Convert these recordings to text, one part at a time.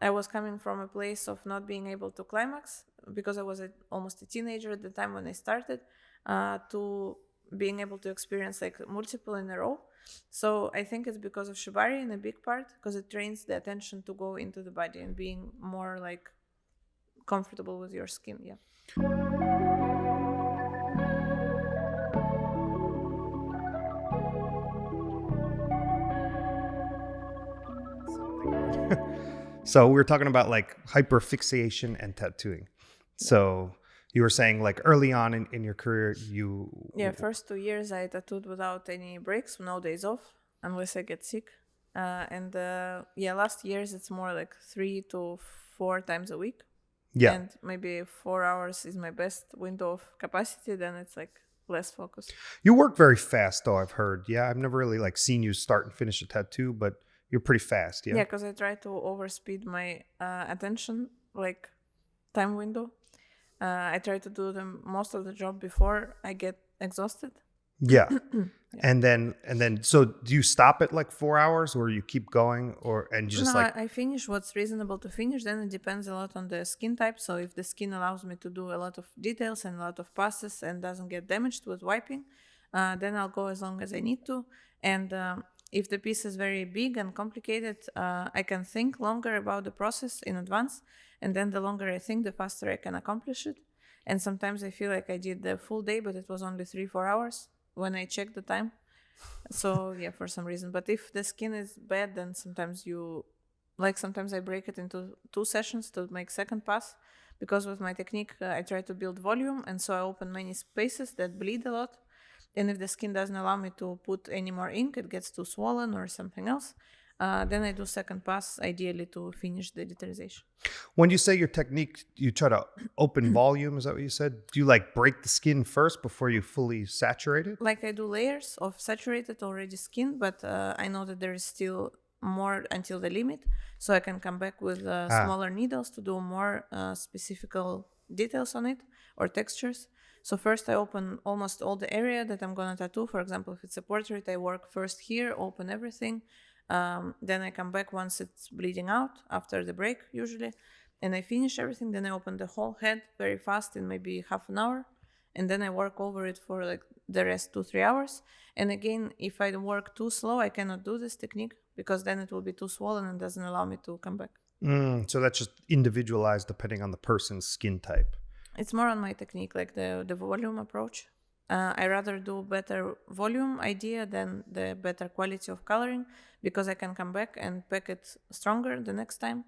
I was coming from a place of not being able to climax because I was almost a teenager at the time when I started, to being able to experience like multiple in a row. So I think it's because of shabari in a big part, because it trains the attention to go into the body and being more like comfortable with your skin. Yeah. So we were talking about like hyperfixation and tattooing. So you were saying like early on in your career, First 2 years I tattooed without any breaks, no days off, unless I get sick. Last years it's more like 3 to 4 times a week. Yeah. And maybe 4 hours is my best window of capacity. Then it's like less focused. You work very fast though, I've heard. Yeah, I've never really like seen you start and finish a tattoo, but you're pretty fast. Yeah. Yeah, because I try to overspeed my attention, like time window. I try to do most of the job before I get exhausted. Yeah. And then so do you stop at like 4 hours or you keep going and you just I finish what's reasonable to finish. Then it depends a lot on the skin type. So if the skin allows me to do a lot of details and a lot of passes and doesn't get damaged with wiping, then I'll go as long as I need to. And if the piece is very big and complicated, I can think longer about the process in advance. And then the longer I think, the faster I can accomplish it. And sometimes I feel like I did the full day, but it was only 3-4 hours when I check the time. So yeah, for some reason. But if the skin is bad, then sometimes I break it into 2 sessions to make second pass, because with my technique I try to build volume, and so I open many spaces that bleed a lot. And if the skin doesn't allow me to put any more ink, it gets too swollen or something else, then I do second pass, ideally to finish the detailing. When you say your technique, you try to open volume, is that what you said? Do you like break the skin first before you fully saturate it? Like I do layers of saturated already skin, but I know that there is still more until the limit. So I can come back with smaller needles to do more specific details on it or textures. So first I open almost all the area that I'm going to tattoo. For example, if it's a portrait, I work first here, open everything. Then I come back once it's bleeding out after the break usually, and I finish everything. Then I open the whole head very fast in maybe half an hour, and then I work over it for like the rest 2-3 hours. And again, if I work too slow, I cannot do this technique, because then it will be too swollen and doesn't allow me to come back. So that's just individualized depending on the person's skin type. It's more on my technique, like the volume approach. I rather do better volume idea than the better quality of coloring, because I can come back and pack it stronger the next time.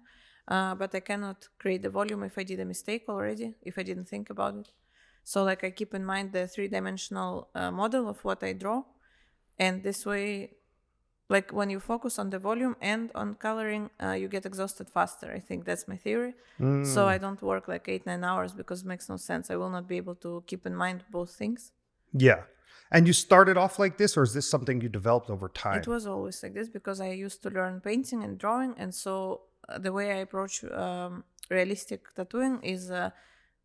But I cannot create the volume if I did a mistake already, if I didn't think about it. So like I keep in mind the 3-dimensional model of what I draw. And this way, like when you focus on the volume and on coloring, you get exhausted faster. I think that's my theory. So I don't work like 8-9 hours, because it makes no sense. I will not be able to keep in mind both things. Yeah. And you started off like this, or is this something you developed over time? It was always like this, because I used to learn painting and drawing. And so the way I approach realistic tattooing is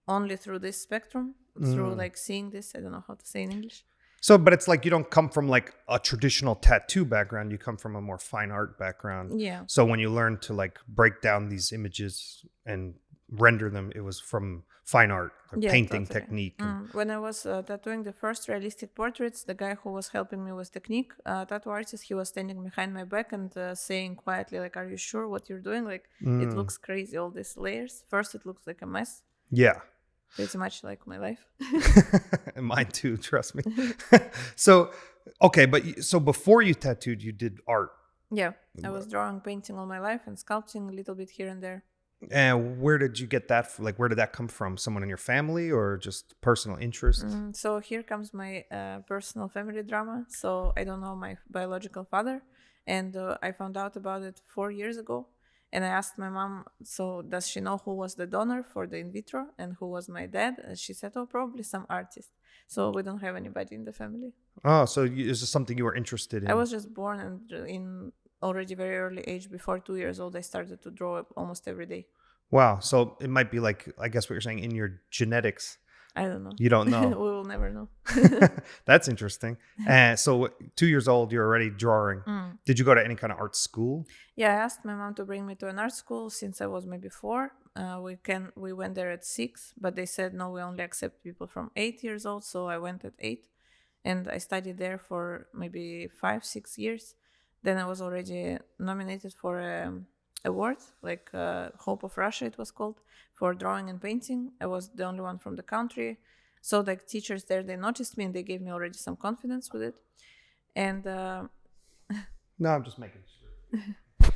only through this spectrum, through like seeing this. I don't know how to say in English. So, but it's like you don't come from like a traditional tattoo background. You come from a more fine art background. Yeah. So when you learn to like break down these images and render them, it was from fine art, painting totally. Technique. When I was tattooing the first realistic portraits, the guy who was helping me with technique, tattoo artist, he was standing behind my back and saying quietly, like, "Are you sure what you're doing? Like, it looks crazy, all these layers. First, it looks like a mess." Yeah. Pretty much like my life. And mine too, trust me. So, okay, but so before you tattooed, you did art. Yeah, I was drawing, painting all my life, and sculpting a little bit here and there. And where did you get that? Like, where did that come from? Someone in your family or just personal interest? So here comes my personal family drama. So I don't know my biological father, and I found out about it 4 years ago. And I asked my mom, so does she know who was the donor for the in vitro and who was my dad? And she said, oh, probably some artist. So we don't have anybody in the family. Oh, so is this something you were interested in? I was just born, and in already very early age, before 2 years old, I started to draw almost every day. Wow. So it might be like, I guess what you're saying, in your genetics I don't know. You don't know. We will never know. That's interesting. And so 2 years old, you're already drawing. Did you go to any kind of art school? Yeah, I asked my mom to bring me to an art school since I was maybe 4. We went there at 6, but they said no, we only accept people from 8 years old. So I went at 8, and I studied there for maybe 5-6 years. Then I was already nominated for an award, like Hope of Russia, it was called, for drawing and painting. I was the only one from the country. So like teachers there, they noticed me and they gave me already some confidence with it. And No, I'm just making sure.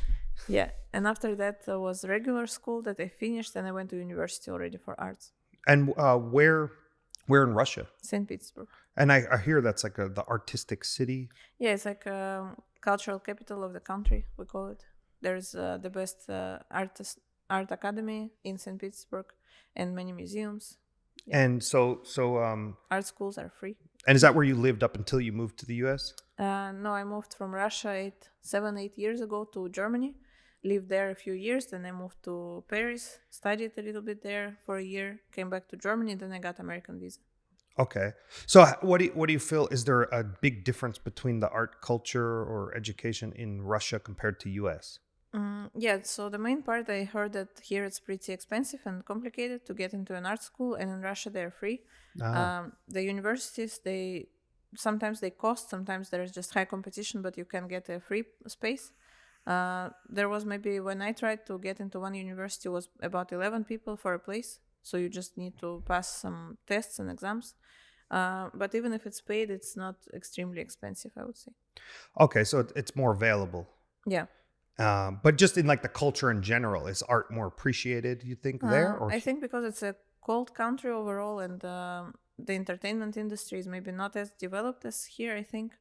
yeah, and after that was regular school that I finished, and I went to university already for arts. And where in Russia? St. Petersburg. And I hear that's like the artistic city. Yeah, it's like cultural capital of the country, we call it. There's the best art academy in St. Petersburg and many museums. Yeah. And so art schools are free. And is that where you lived up until you moved to the US? No, I moved from Russia 7-8 years ago to Germany. Lived there a few years, then I moved to Paris, studied a little bit there for a year, came back to Germany, then I got American visa. Okay. So what do you feel, is there a big difference between the art culture or education in Russia compared to US? Yeah, so the main part, I heard that here it's pretty expensive and complicated to get into an art school, and in Russia they're free. The universities, sometimes they cost, sometimes there's just high competition, but you can get a free space. There was maybe, when I tried to get into one university, was about 11 people for a place. So you just need to pass some tests and exams. But even if it's paid, it's not extremely expensive, I would say. Okay, so it's more available. Yeah. But just in like the culture in general, is art more appreciated, you think, there? Or? I think because it's a cold country overall, and the entertainment industry is maybe not as developed as here, I think.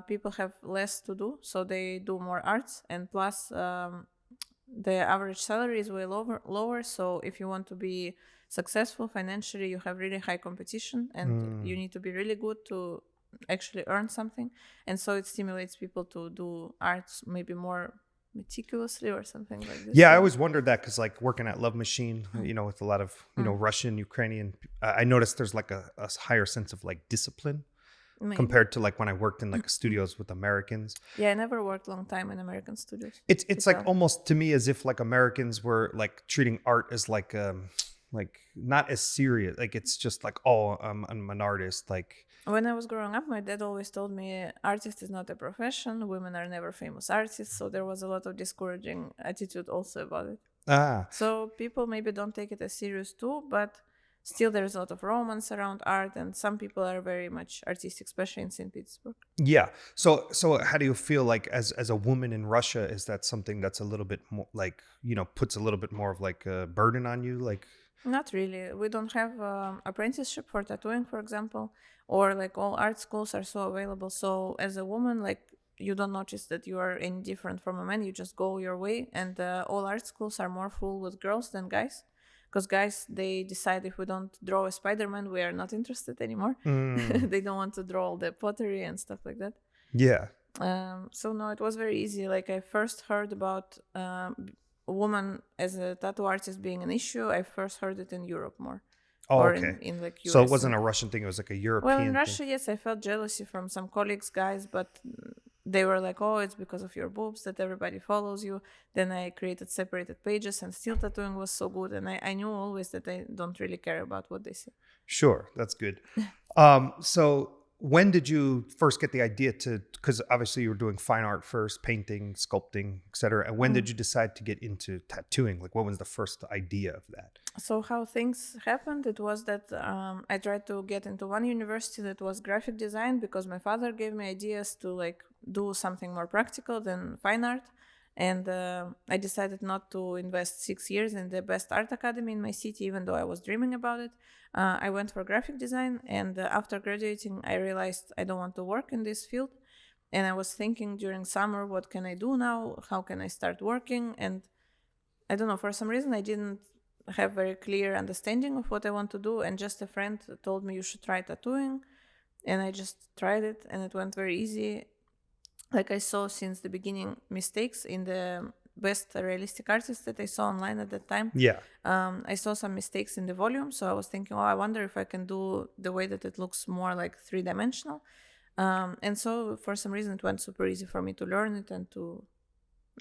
People have less to do, so they do more arts, and plus the average salary is way lower. So if you want to be successful financially, you have really high competition, and you need to be really good to actually earn something. And so it stimulates people to do arts maybe more meticulously or something like this. Yeah, I always wondered that, because like working at Love Machine, with a lot of Russian, Ukrainian, I noticed there's like a higher sense of like discipline. Maybe. Compared to like when I worked in like studios with Americans. Yeah, I never worked long time in American studios. It's like almost to me as if like Americans were like treating art as like not as serious. Like it's just like, oh, I'm an artist. Like when I was growing up, my dad always told me artist is not a profession. Women are never famous artists. So there was a lot of discouraging attitude also about it. So people maybe don't take it as serious too, but still, there's a lot of romance around art, and some people are very much artistic, especially in St. Petersburg. Yeah. So how do you feel like as a woman in Russia? Is that something that's a little bit more like, puts a little bit more of like a burden on you? Like, not really. We don't have apprenticeship for tattooing, for example, or like all art schools are so available. So as a woman, like you don't notice that you are any different from a man. You just go your way, and all art schools are more full with girls than guys. Because guys, they decide if we don't draw a Spider-Man, we are not interested anymore. They don't want to draw all the pottery and stuff like that. Yeah. So no, it was very easy. Like I first heard about a woman as a tattoo artist being an issue. I first heard it in Europe more. Oh, okay. In like US. So it wasn't a Russian thing. It was like a European thing. Well, in thing. Russia, yes, I felt jealousy from some colleagues, guys, but they were like, oh, it's because of your boobs that everybody follows you. Then I created separated pages, and still tattooing was so good. And I knew always that I don't really care about what they say. Sure. That's good. So when did you first get the idea because obviously you were doing fine art first, painting, sculpting, etc. And when did you decide to get into tattooing? Like what was the first idea of that? So how things happened, it was that I tried to get into one university that was graphic design, because my father gave me ideas to like do something more practical than fine art. And I decided not to invest 6 years in the best art academy in my city, even though I was dreaming about it. I went for graphic design, and after graduating, I realized I don't want to work in this field. And I was thinking during summer, what can I do now? How can I start working? And I don't know, for some reason, I didn't have very clear understanding of what I want to do. And just a friend told me you should try tattooing. And I just tried it, and it went very easy. Like I saw since the beginning mistakes in the best realistic artists that I saw online at that time. Yeah. I saw some mistakes in the volume, so I was thinking, I wonder if I can do the way that it looks more like 3-dimensional. And so for some reason it went super easy for me to learn it and to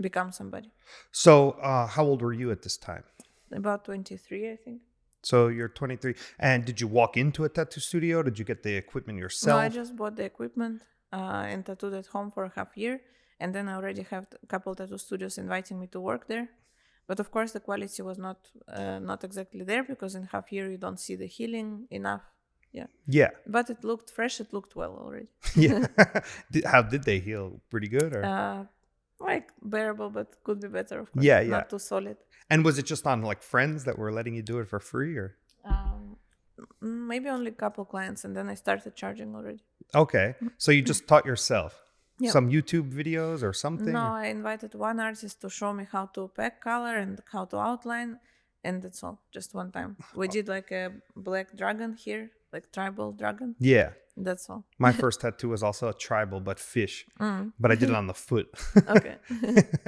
become somebody. So how old were you at this time? About 23, I think. So you're 23. And did you walk into a tattoo studio? Did you get the equipment yourself? No, I just bought the equipment and tattooed at home for a half year. And then I already have a couple tattoo studios inviting me to work there. But of course, the quality was not exactly there because in half year you don't see the healing enough. Yeah. Yeah. But it looked fresh. It looked well already. Yeah. How did they heal? Pretty good, or? Like bearable, but could be better, of course. Yeah, yeah. Not too solid. And was it just on like friends that were letting you do it for free, or? Maybe only a couple clients, and then I started charging already. Okay. So you just taught yourself? Yeah. Some YouTube videos or something? No, I invited one artist to show me how to pack color and how to outline, and that's all. Just one time. We did like a black dragon here, like tribal dragon. Yeah. That's all. My first tattoo was also a tribal, but fish. But I did it on the foot. Okay.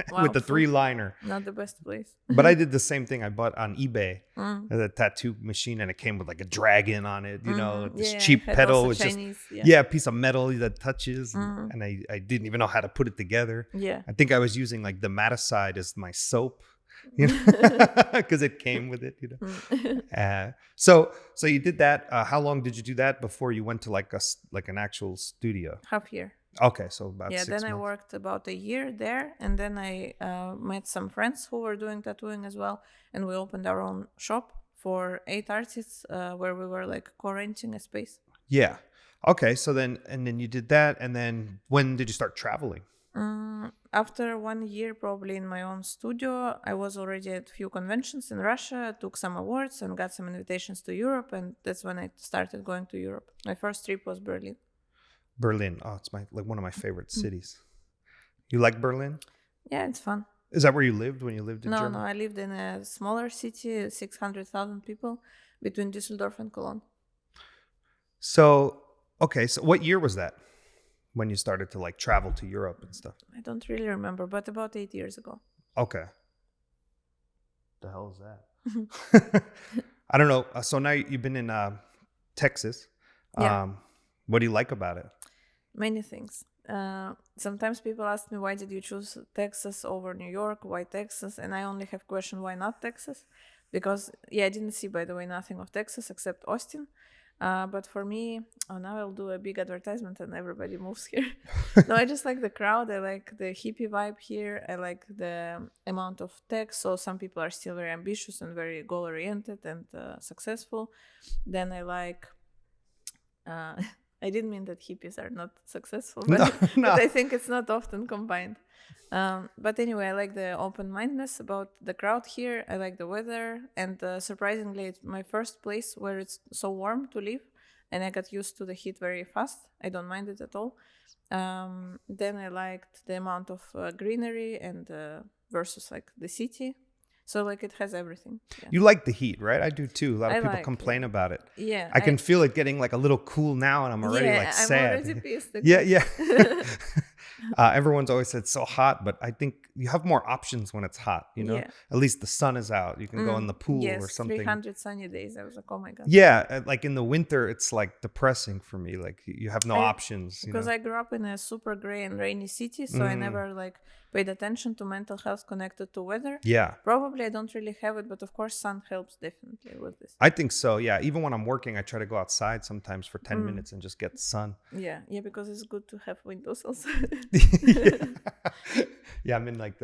Wow, with the 3-liner. Not the best place. But I did the same thing. I bought on eBay the tattoo machine, and it came with like a dragon on it. You know, this cheap pedal. It's Chinese, just a piece of metal that touches, and I didn't even know how to put it together. Yeah. I think I was using like the Maticide as my soap. You know, because it came with it, you know. So you did that. How long did you do that before you went to like an actual studio? Half year. Okay, so about 6 then months. I worked about a year there, and then I met some friends who were doing tattooing as well, and we opened our own shop for 8 artists where we were like co-renting a space. Yeah. Okay, so then you did that, and then when did you start traveling? After 1 year probably in my own studio, I was already at a few conventions in Russia, took some awards and got some invitations to Europe, and that's when I started going to Europe. My first trip was Berlin. Berlin. Oh, it's one of my favorite cities. You like Berlin? Yeah, it's fun. Is that where you lived when you lived in Germany? No, I lived in a smaller city, 600,000 people, between Düsseldorf and Cologne. So, okay, so what year was that? When you started to like travel to Europe and stuff? I don't really remember, but about 8 years ago. Okay. The hell is that? I don't know. So now you've been in Texas. Yeah. What do you like about it? Many things. Sometimes people ask me, why did you choose Texas over New York? Why Texas? And I only have question, why not Texas? Because, I didn't see, by the way, nothing of Texas except Austin. But for me, now I'll do a big advertisement and everybody moves here. No, I just like the crowd. I like the hippie vibe here. I like the amount of tech. So some people are still very ambitious and very goal-oriented and successful. Then I like... I didn't mean that hippies are not successful, but, No. but I think it's not often combined. But anyway, I like the open-mindedness about the crowd here. I like the weather, and surprisingly, it's my first place where it's so warm to live, and I got used to the heat very fast. I don't mind it at all. Then I liked the amount of greenery and versus like the city. So like it has everything. Yeah. You like the heat, right? I do too. A lot of people like complain about it. Yeah. I can feel it getting like a little cool now, and I'm already like sad. I'm already pissed. Yeah. Everyone's always said it's so hot, but I think you have more options when it's hot, you know? Yeah. At least the sun is out. You can go in the pool or something. 300 sunny days. I was like, oh my God. Yeah, like in the winter, it's like depressing for me. Like you have no options. Because I grew up in a super gray and rainy city, so I never like paid attention to mental health connected to weather. Yeah. Probably I don't really have it, but of course sun helps definitely with this. I think so, yeah. Even when I'm working, I try to go outside sometimes for 10 minutes and just get the sun. Yeah, because it's good to have windows also. Yeah, I'm in like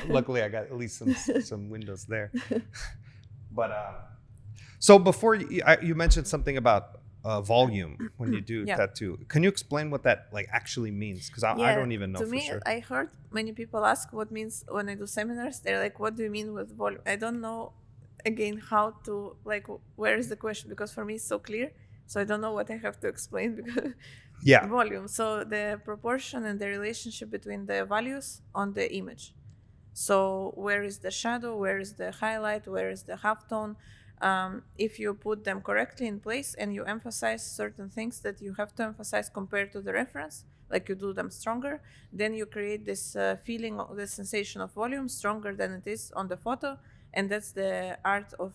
luckily I got at least some windows there. But so before you mentioned something about volume when you do tattoo. Can you explain what that like actually means? Because I don't even know to for me, sure. I heard many people ask what means when I do seminars. They're like, what do you mean with volume? I don't know again how to like where is the question, because for me it's so clear, so I don't know what I have to explain because volume. So the proportion and the relationship between the values on the image. So where is the shadow, where is the highlight, where is the halftone? If you put them correctly in place and you emphasize certain things that you have to emphasize compared to the reference, like you do them stronger, then you create this feeling, the sensation of volume stronger than it is on the photo. And that's the art of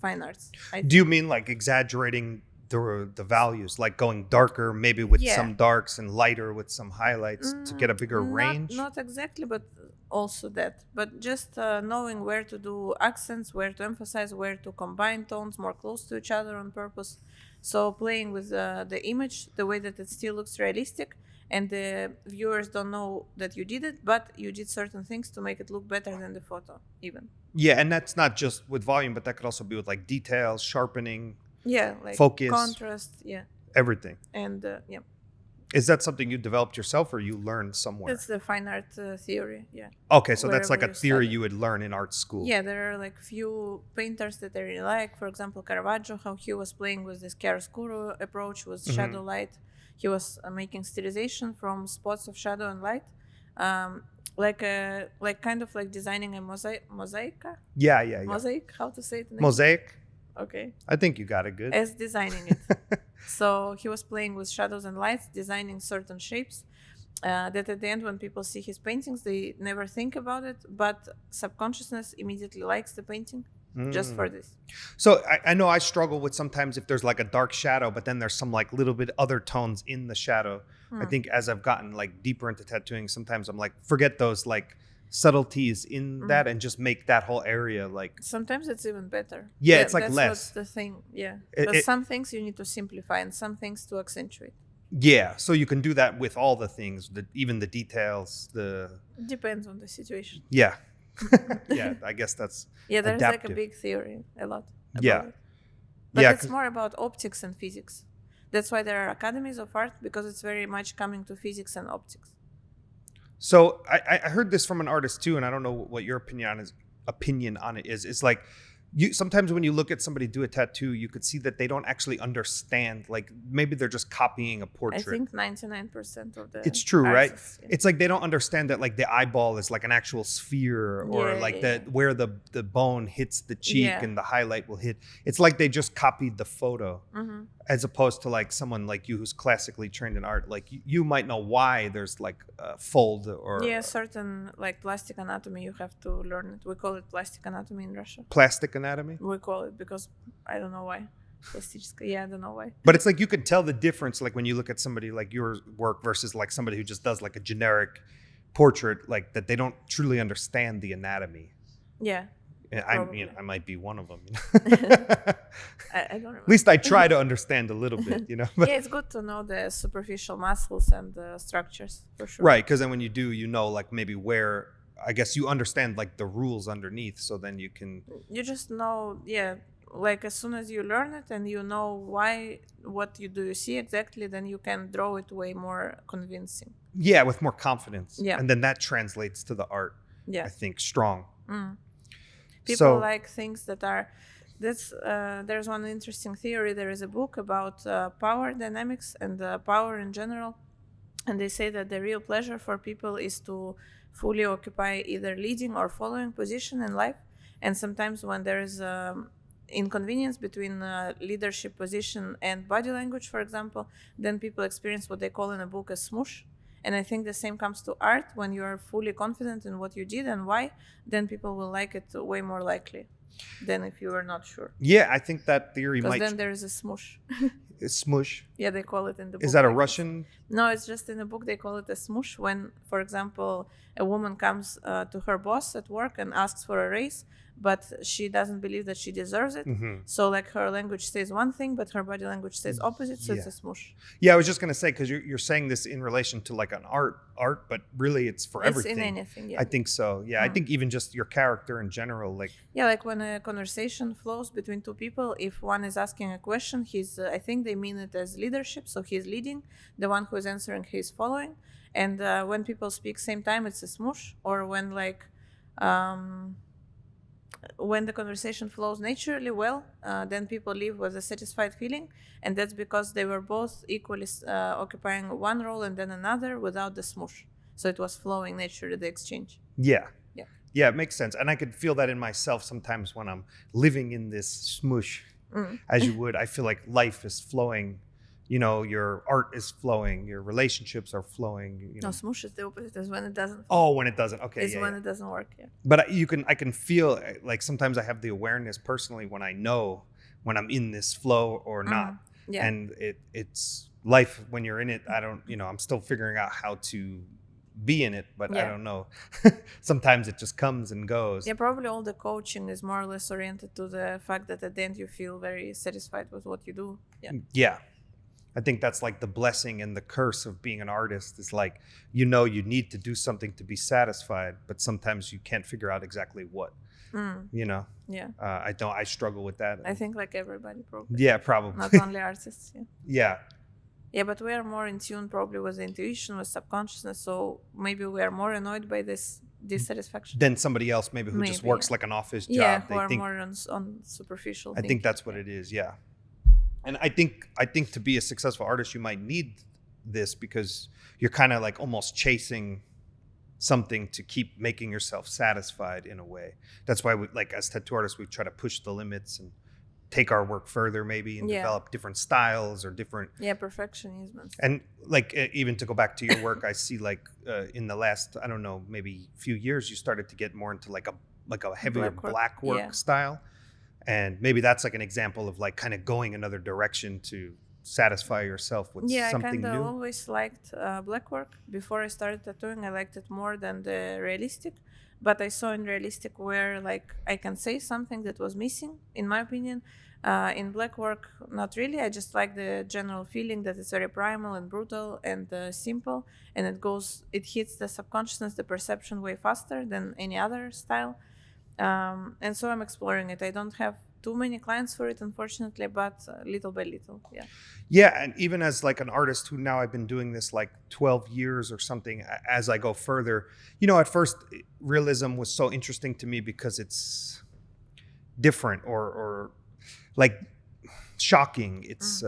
fine arts. Do you mean like exaggerating the values, like going darker, maybe with some darks and lighter with some highlights to get a bigger range? Not exactly, but also that. But just knowing where to do accents, where to emphasize, where to combine tones more close to each other on purpose. So playing with the image, the way that it still looks realistic, and the viewers don't know that you did it, but you did certain things to make it look better than the photo, even. Yeah, and that's not just with volume, but that could also be with like details, sharpening. Yeah, like focus, contrast, everything. And Is that something you developed yourself or you learned somewhere? It's the fine art theory, Okay, so that's like Wherever a theory study. you would learn in art school. Yeah, there are like few painters that I really like. For example, Caravaggio, how he was playing with this chiaroscuro approach with shadow light. He was making stylization from spots of shadow and light, like kind of like designing a mosaic. Yeah. Mosaic, how to say it in English? Mosaic? Okay. I think you got it good. As designing it. So he was playing with shadows and lights, designing certain shapes that at the end, when people see his paintings, they never think about it, but subconsciousness immediately likes the painting just for this. So I know I struggle with sometimes if there's like a dark shadow, but then there's some like little bit other tones in the shadow. I think as I've gotten like deeper into tattooing, sometimes I'm like, forget those like subtleties in that and just make that whole area like. Sometimes it's even better. Yeah, it's like that's less. What's the thing. Yeah. But some things you need to simplify and some things to accentuate. Yeah, so you can do that with all the things, even the details, Depends on the situation. Yeah. Yeah, I guess that's there's adaptive. like a big theory, a lot about it. But it's more about optics and physics. That's why there are academies of art, because it's very much coming to physics and optics. So I heard this from an artist too, and I don't know what your opinion on it is. It's like sometimes when you look at somebody do a tattoo, you could see that they don't actually understand. Like maybe they're just copying a portrait. I think 99% of the it's true, right? Yeah. It's like they don't understand that like the eyeball is like an actual sphere, or where the bone hits the cheek and the highlight will hit. It's like they just copied the photo, as opposed to like someone like you who's classically trained in art. Like you might know why there's like a fold or certain like plastic anatomy. You have to learn it. We call it plastic anatomy in Russia. Plastic anatomy? We call it because I don't know why. I don't know why. But it's like you can tell the difference, like when you look at somebody like your work versus like somebody who just does like a generic portrait, like that they don't truly understand the anatomy. Yeah. I might be one of them. I don't remember. At least I try to understand a little bit, But, it's good to know the superficial muscles and the structures, for sure. Right, because then when you do, like maybe where, I guess you understand like the rules underneath, so then you can. You just know, like as soon as you learn it and you know what you see exactly, then you can draw it way more convincing. Yeah, with more confidence. Yeah. And then that translates to the art, I think, strong. People like things that are, there's one interesting theory. There is a book about power dynamics and power in general. And they say that the real pleasure for people is to fully occupy either leading or following position in life. And sometimes when there is inconvenience between leadership position and body language, for example, then people experience what they call in a book a smoosh. And I think the same comes to art. When you are fully confident in what you did and why, then people will like it way more likely than if you were not sure. Yeah, I think that theory might. Because then there is a smoosh. A smoosh? Yeah, they call it in the book. Is that a Russian? No, it's just in the book they call it a smoosh. When, for example, a woman comes to her boss at work and asks for a raise, but she doesn't believe that she deserves it. So like her language says one thing, but her body language says opposite. So it's a smoosh. Yeah, I was just going to say, because you're saying this in relation to like an art, but really it's for everything. It's in anything, yeah. I think so. Yeah, I think even just your character in general, like. Yeah, like when a conversation flows between two people, if one is asking a question, I think they mean it as leadership. So he's leading, the one who is answering, he's following. And when people speak same time, it's a smoosh. Or when like, when the conversation flows naturally well, then people leave with a satisfied feeling. And that's because they were both equally occupying one role and then another without the smoosh. So it was flowing naturally, the exchange. Yeah, it makes sense. And I could feel that in myself sometimes when I'm living in this smoosh, as you would. I feel like life is flowing, your art is flowing, your relationships are flowing. No, smoosh is the opposite. Is when it doesn't. Oh, when it doesn't. Okay, Is when it doesn't work. Yeah. But I can feel like sometimes I have the awareness personally when I know when I'm in this flow or not. Yeah. And it's life when you're in it. I don't, I'm still figuring out how to be in it, but I don't know. Sometimes it just comes and goes. Yeah, probably all the coaching is more or less oriented to the fact that at the end you feel very satisfied with what you do. Yeah. I think that's like the blessing and the curse of being an artist is like, you need to do something to be satisfied, but sometimes you can't figure out exactly what, Yeah. I struggle with that. I think like everybody probably. Yeah, probably. Not only artists. Yeah. Yeah, but we are more in tune probably with intuition, with subconsciousness. So maybe we are more annoyed by this dissatisfaction than somebody else maybe who just works like an office job. Yeah, who are more on superficial. I think that's what it is. Yeah. And I think to be a successful artist, you might need this because you're kind of like almost chasing something to keep making yourself satisfied in a way. That's why we, like as tattoo artists, we try to push the limits and take our work further maybe and develop different styles or different. Yeah, perfectionism. And like even to go back to your work, I see like in the last, I don't know, maybe few years, you started to get more into like a heavier black work style. And maybe that's like an example of like kind of going another direction to satisfy yourself with something new. I kind of always liked black work. Before I started tattooing, I liked it more than the realistic. But I saw in realistic where like I can say something that was missing, in my opinion. In black work, not really. I just like the general feeling that it's very primal and brutal and simple. And it hits the subconsciousness, the perception way faster than any other style. And so I'm exploring it. I don't have too many clients for it, unfortunately, but little by little. Yeah. And even as like an artist who now I've been doing this like 12 years or something, as I go further, at first realism was so interesting to me because it's different or like shocking. It's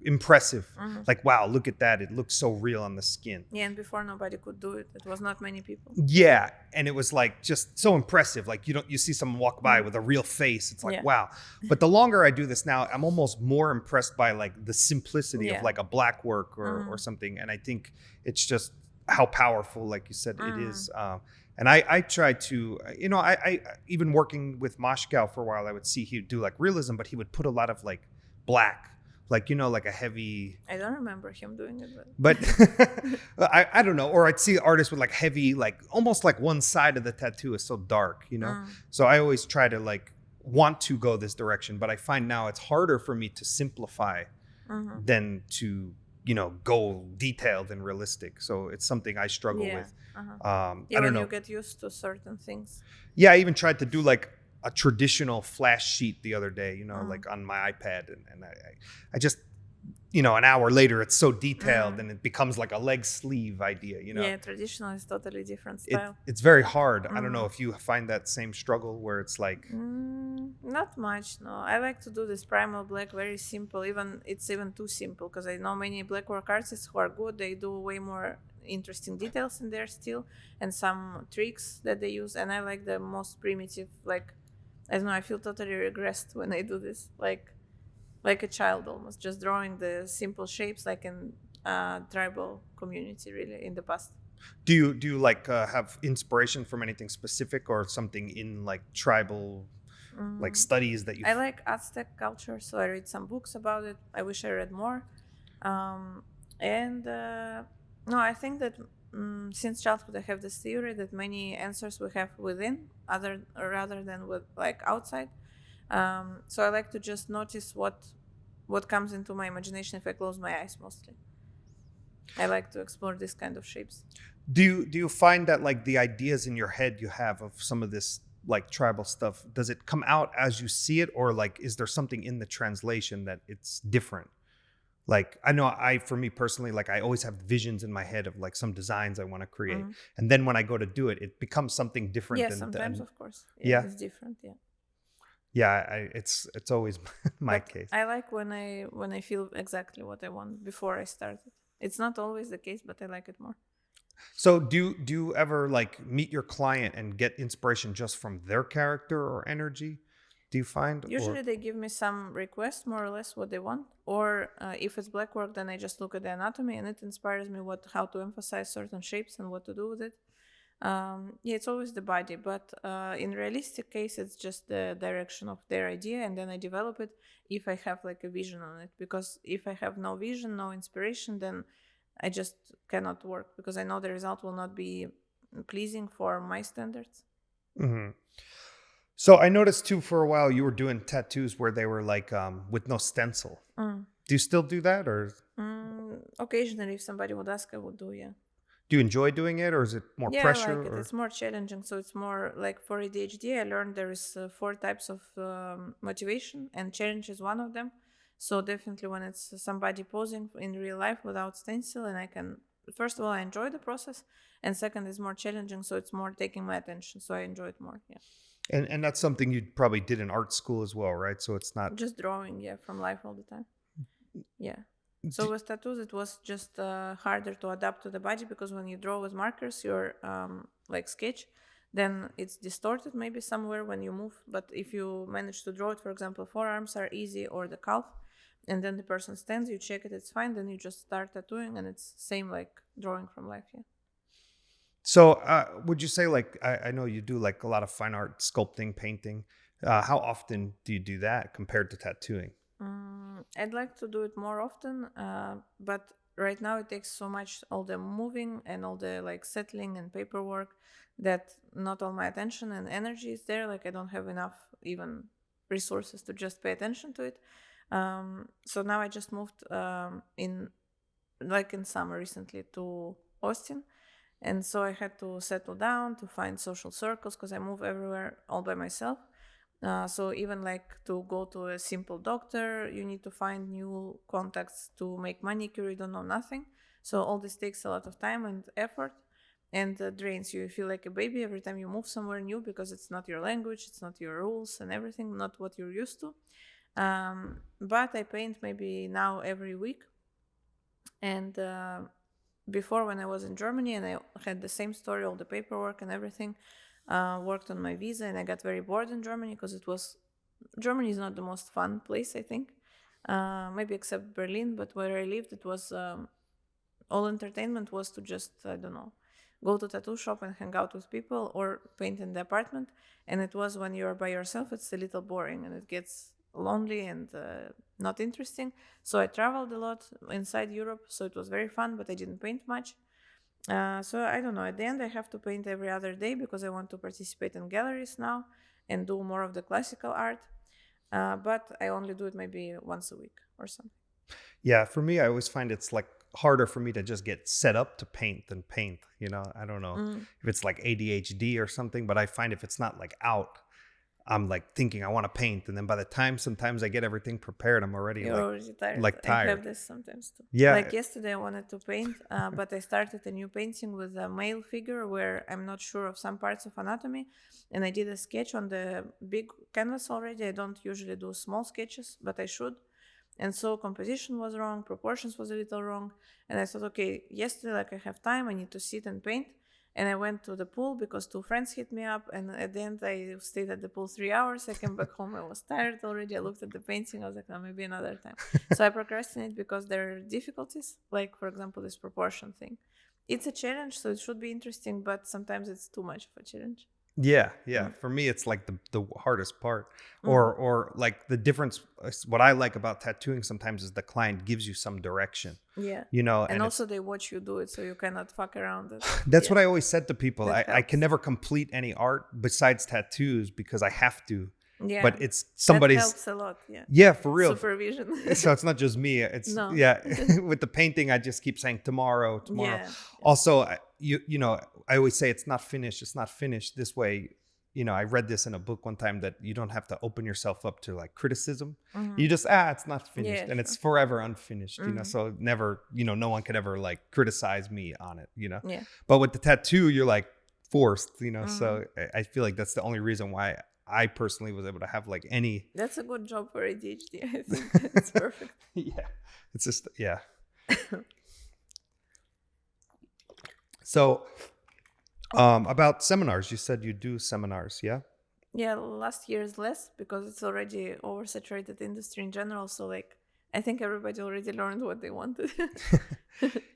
impressive. Like, wow, look at that. It looks so real on the skin. Yeah, and before nobody could do it. It was not many people. Yeah, and it was like just so impressive. Like you see someone walk by with a real face. It's like, wow. But the longer I do this now, I'm almost more impressed by like the simplicity of like a black work or something. And I think it's just how powerful, like you said, it is. And I try to, I even working with Mashkow for a while, I would see he would do like realism, but he would put a lot of like black, like, like a heavy. I don't remember him doing it. But I don't know. Or I'd see artists with like heavy, like almost like one side of the tattoo is so dark, So I always try to like want to go this direction, but I find now it's harder for me to simplify than to go detailed and realistic. So it's something I struggle with. I don't know. You get used to certain things. Yeah, I even tried to do like a traditional flash sheet the other day, like on my iPad, and I just, an hour later it's so detailed and it becomes like a leg sleeve idea, Yeah, traditional is totally different style. It's very hard. I don't know if you find that same struggle where it's like not much. No, I like to do this primal black, very simple. It's even too simple because I know many black work artists who are good. They do way more interesting details in there still and some tricks that they use, and I like the most primitive, like I don't know, I feel totally regressed when I do this, like a child almost, just drawing the simple shapes like in tribal community really in the past. Do you like have inspiration from anything specific or something in like tribal like studies that you I like Aztec culture, so I read some books about it. I wish I read more. No, I think that since childhood I have this theory that many answers we have within rather than with like outside. So I like to just notice what comes into my imagination if I close my eyes mostly. I like to explore this kind of shapes. Do you find that like the ideas in your head you have of some of this like tribal stuff, does it come out as you see it, or like is there something in the translation that it's different? Like I know for me personally, like I always have visions in my head of like some designs I want to create, and then when I go to do it, it becomes something different. Yeah, sometimes of course. Yeah, it's different. Yeah. Yeah, it's always my case. I like when I feel exactly what I want before I start it. It's not always the case, but I like it more. So do you ever like meet your client and get inspiration just from their character or energy? do you find? Usually they give me some request, more or less what they want. Or if it's black work, then I just look at the anatomy and it inspires me how to emphasize certain shapes and what to do with it. It's always the body, but in realistic case, it's just the direction of their idea, and then I develop it if I have like a vision on it. Because if I have no vision, no inspiration, then I just cannot work, because I know the result will not be pleasing for my standards. Mm-hmm. So I noticed too, for a while you were doing tattoos where they were like with no stencil. Do you still do that, or? Occasionally, if somebody would ask, I would do, yeah. Do you enjoy doing it, or is it more pressure? I like it. It's more challenging. So it's more like for ADHD, I learned there is 4 types of motivation, and challenge is one of them. So definitely when it's somebody posing in real life without stencil, and I can, first of all, I enjoy the process, and second is more challenging. So it's more taking my attention. So I enjoy it more. Yeah. And that's something you probably did in art school as well, right? So it's not just drawing, yeah, from life all the time. Yeah. So with tattoos, it was just harder to adapt to the body, because when you draw with markers, you're like sketch, then it's distorted maybe somewhere when you move. But if you manage to draw it, for example, forearms are easy, or the calf, and then the person stands, you check it, it's fine, then you just start tattooing, and it's same like drawing from life. Yeah. So would you say, like, I know you do like a lot of fine art, sculpting, painting. How often do you do that compared to tattooing? I'd like to do it more often, but right now it takes so much, all the moving and all the like settling and paperwork, that not all my attention and energy is there. Like I don't have enough even resources to just pay attention to it. So now I just moved in summer recently to Austin. And so I had to settle down to find social circles, because I move everywhere all by myself. So even like to go to a simple doctor, you need to find new contacts. To make manicure, you don't know nothing. So all this takes a lot of time and effort, and drains you. You feel like a baby every time you move somewhere new, because it's not your language, it's not your rules and everything, not what you're used to. But I paint maybe now every week. And before, when I was in Germany and I had the same story, all the paperwork and everything, worked on my visa, and I got very bored in Germany, because Germany is not the most fun place, I think, maybe except Berlin. But where I lived, it was all entertainment was to just, I don't know, go to tattoo shop and hang out with people, or paint in the apartment. And it was, when you're by yourself, it's a little boring and it gets lonely and not interesting. So I traveled a lot inside Europe, so it was very fun, but I didn't paint much. So I don't know, at the end I have to paint every other day, because I want to participate in galleries now and do more of the classical art. But I only do it maybe once a week or something. Yeah, for me, I always find it's like harder for me to just get set up to paint than paint. You know, I don't know if it's like ADHD or something, but I find if it's not like out, I'm like thinking I want to paint, and then by the time sometimes I get everything prepared, I'm already tired. Like tired. I have this sometimes too. Yeah. Like yesterday I wanted to paint, but I started a new painting with a male figure where I'm not sure of some parts of anatomy, and I did a sketch on the big canvas already. I don't usually do small sketches, but I should. And so composition was wrong, proportions was a little wrong, and I thought, okay, yesterday, like I have time, I need to sit and paint. And I went to the pool because 2 friends hit me up, and at the end I stayed at the pool 3 hours. I came back home, I was tired already. I looked at the painting, I was like, oh, maybe another time. So I procrastinate because there are difficulties, like for example this proportion thing. It's a challenge, so it should be interesting, but sometimes it's too much of a challenge. Yeah. For me, it's like the hardest part, or like the difference. What I like about tattooing sometimes is the client gives you some direction. Yeah, you know, and also they watch you do it, so you cannot fuck around it. That's what I always said to people. I can never complete any art besides tattoos because I have to. Yeah, but it's somebody's. That helps a lot. Yeah, for real. Supervision. So it's not just me. It's with the painting, I just keep saying tomorrow. Yeah. Also, you know, I always say it's not finished. It's not finished. This way, you know, I read this in a book one time that you don't have to open yourself up to like criticism. You just it's not finished, and it's forever unfinished. You know, so never, you know, no one could ever like criticize me on it. You know. Yeah. But with the tattoo, you're like forced. You know, so I feel like that's the only reason why I personally was able to have like any. That's a good job for ADHD. I think it's perfect. Yeah, it's just So, about seminars, you said you do seminars, yeah? Yeah, last year is less because it's already oversaturated industry in general. So like, I think everybody already learned what they wanted.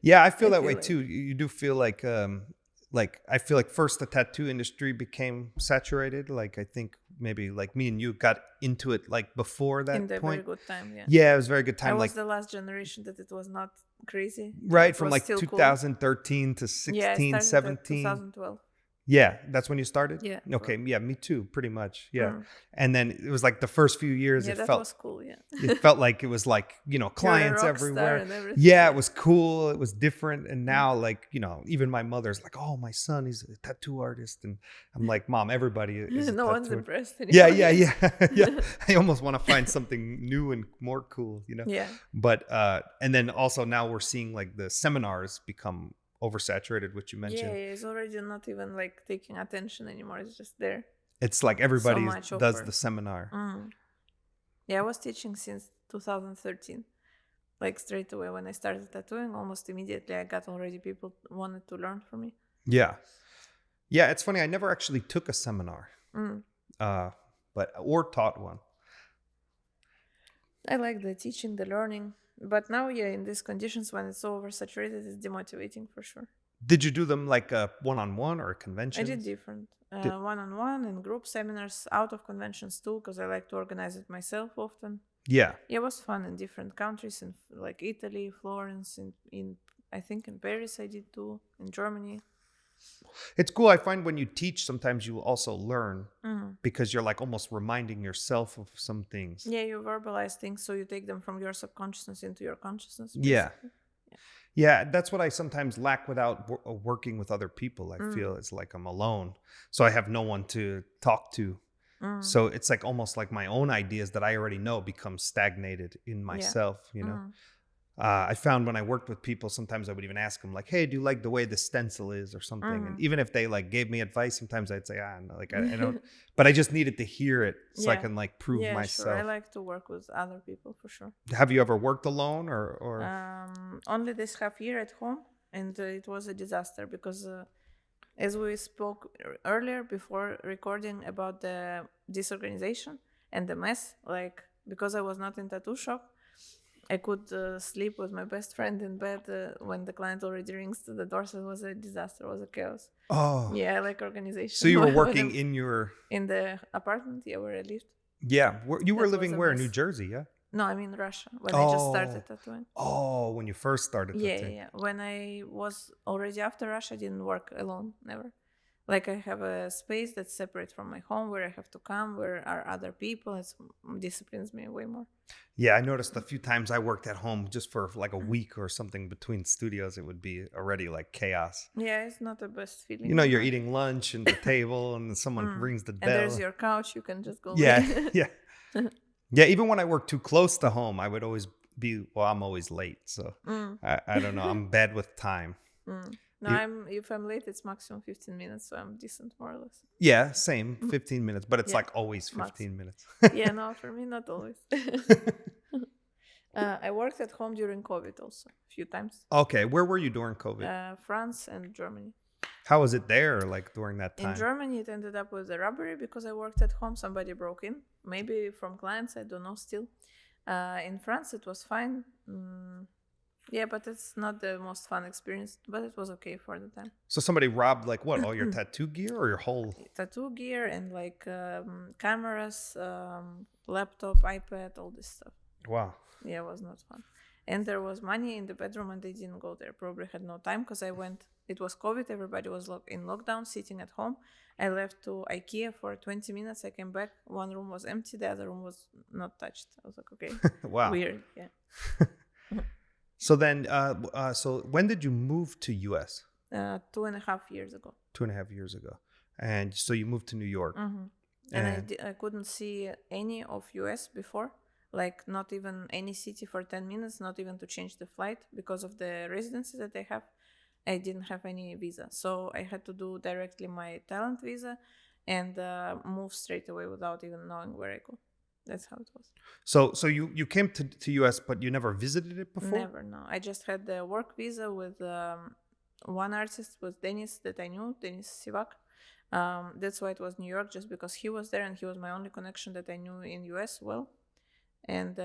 Yeah, I feel I that feel way like. too. You do feel like I feel like first the tattoo industry became saturated. Like I think maybe like me and you got into it like before In that the very point. good time, yeah. Yeah, it was a very good I time. was Like the last generation that it was not crazy. right It from was like still cool. 2013 to Yeah, I 16, started at 17. 2012. Yeah, that's when you started? Yeah. Okay, yeah, me too, pretty much. Yeah. Mm. And then it was like the first few years Yeah, it that felt was cool. Yeah. it felt like it was like, You're a clients rock star everywhere. and everything. Yeah, it Yeah. was cool, it was different. And Mm. now like, even my mother's like, "Oh, my son, he's a tattoo artist." And I'm like, "Mom, everybody is a No one's tattoo." impressed Yeah, anymore. yeah, yeah. Yeah. I almost want to find something new and more cool. Yeah. But and then also now we're seeing like the seminars become oversaturated, which you Yeah, mentioned. it's already not even like taking attention anymore. It's just there. It's like So everybody much does offer. the seminar. Mm. Yeah, I was teaching since 2013. Like straight away when I started tattooing, almost immediately I got already people wanted to learn from me. Yeah. Yeah, it's funny. I never actually took a seminar, Mm. or taught one. I like the teaching, the learning. But now, yeah, in these conditions when it's so oversaturated, it's demotivating for sure. Did you do them like a one-on-one or a I convention? did different one-on-one and group seminars, out of conventions too, because I like to organize it myself often. Yeah. Yeah, it was fun in different countries, in like Italy, Florence, in I think in Paris I did too, in Germany. It's cool. I find when you teach, sometimes you also learn Mhm. because you're like almost reminding yourself of some things. Yeah, you verbalize things, so you take them from your subconsciousness into your consciousness. Yeah. Basically. Yeah, that's what I sometimes lack without working with other people. I feel it's like I'm alone. So I have no one to talk to. Mm. So it's like almost like my own ideas that I already know become stagnated in myself. I found when I worked with people, sometimes I would even ask them like, "Hey, do you like the way the stencil is or something?" And even if they like gave me advice, sometimes I'd say, no, like I don't, but I just needed to hear it so I Yeah. can like prove Yeah, myself. sure. I like to work with other people for sure. Have you ever worked alone or? Only this half year at home, and it was a disaster because, as we spoke earlier before recording about the disorganization and the mess, like because I was not in tattoo shop, I could sleep with my best friend in bed when the client already rings to the door. So it was a disaster. It was a chaos. Oh, yeah, I like organization. So you were working in the apartment, yeah, where I lived. Yeah, you were That was living a where? mess. New Jersey, yeah. No, I'm in Russia when I just started tattooing. Oh, when you first started tattooing. Yeah. When I was already after Russia, I didn't work alone, never. Like I have a space that's separate from my home where I have to come, where are other people. It disciplines me way more. Yeah, I noticed a few times I worked at home just for like a week or something between studios, it would be already like chaos. Yeah, it's not the best feeling. You're eating lunch and the table and someone rings the bell. And there's your couch, you can just go. Yeah, yeah. Yeah, even when I work too close to home, I would always I'm always late. So I don't know. I'm bad with time. No, if I'm late, it's maximum 15 minutes, so I'm decent more or less. Yeah, same, 15 minutes, but it's like always 15 minutes. Yeah, no, for me, not always. I worked at home during COVID also, a few times. Okay, where were you during COVID? France and Germany. How was it there, like during that time? In Germany, it ended up with a robbery because I worked at home. Somebody broke in, maybe from clients, I don't know still. In France, it was fine. Yeah, but it's not the most fun experience, but it was okay for the time. So somebody robbed like what, all your tattoo gear or your whole? Tattoo gear and like cameras, laptop, iPad, all this stuff. Wow. Yeah, it was not fun. And there was money in the bedroom and they didn't go there. Probably had no time because I went, it was COVID, everybody was in lockdown, sitting at home. I left to IKEA for 20 minutes. I came back, one room was empty, the other room was not touched. I was like, okay, wow. Weird, yeah. So then, so when did you move to US? 2.5 years ago. 2.5 years ago. And so you moved to New York. Mm-hmm. And I couldn't see any of US before, like not even any city for 10 minutes, not even to change the flight because of the residency that I have. I didn't have any visa. So I had to do directly my talent visa and move straight away without even knowing where I go. That's how it was. So you came to US, but you never visited it before? Never, no. I just had the work visa with one artist, was Denis, that I knew, Denis Sivak. That's why it was New York, just because he was there and he was my only connection that I knew in US well. And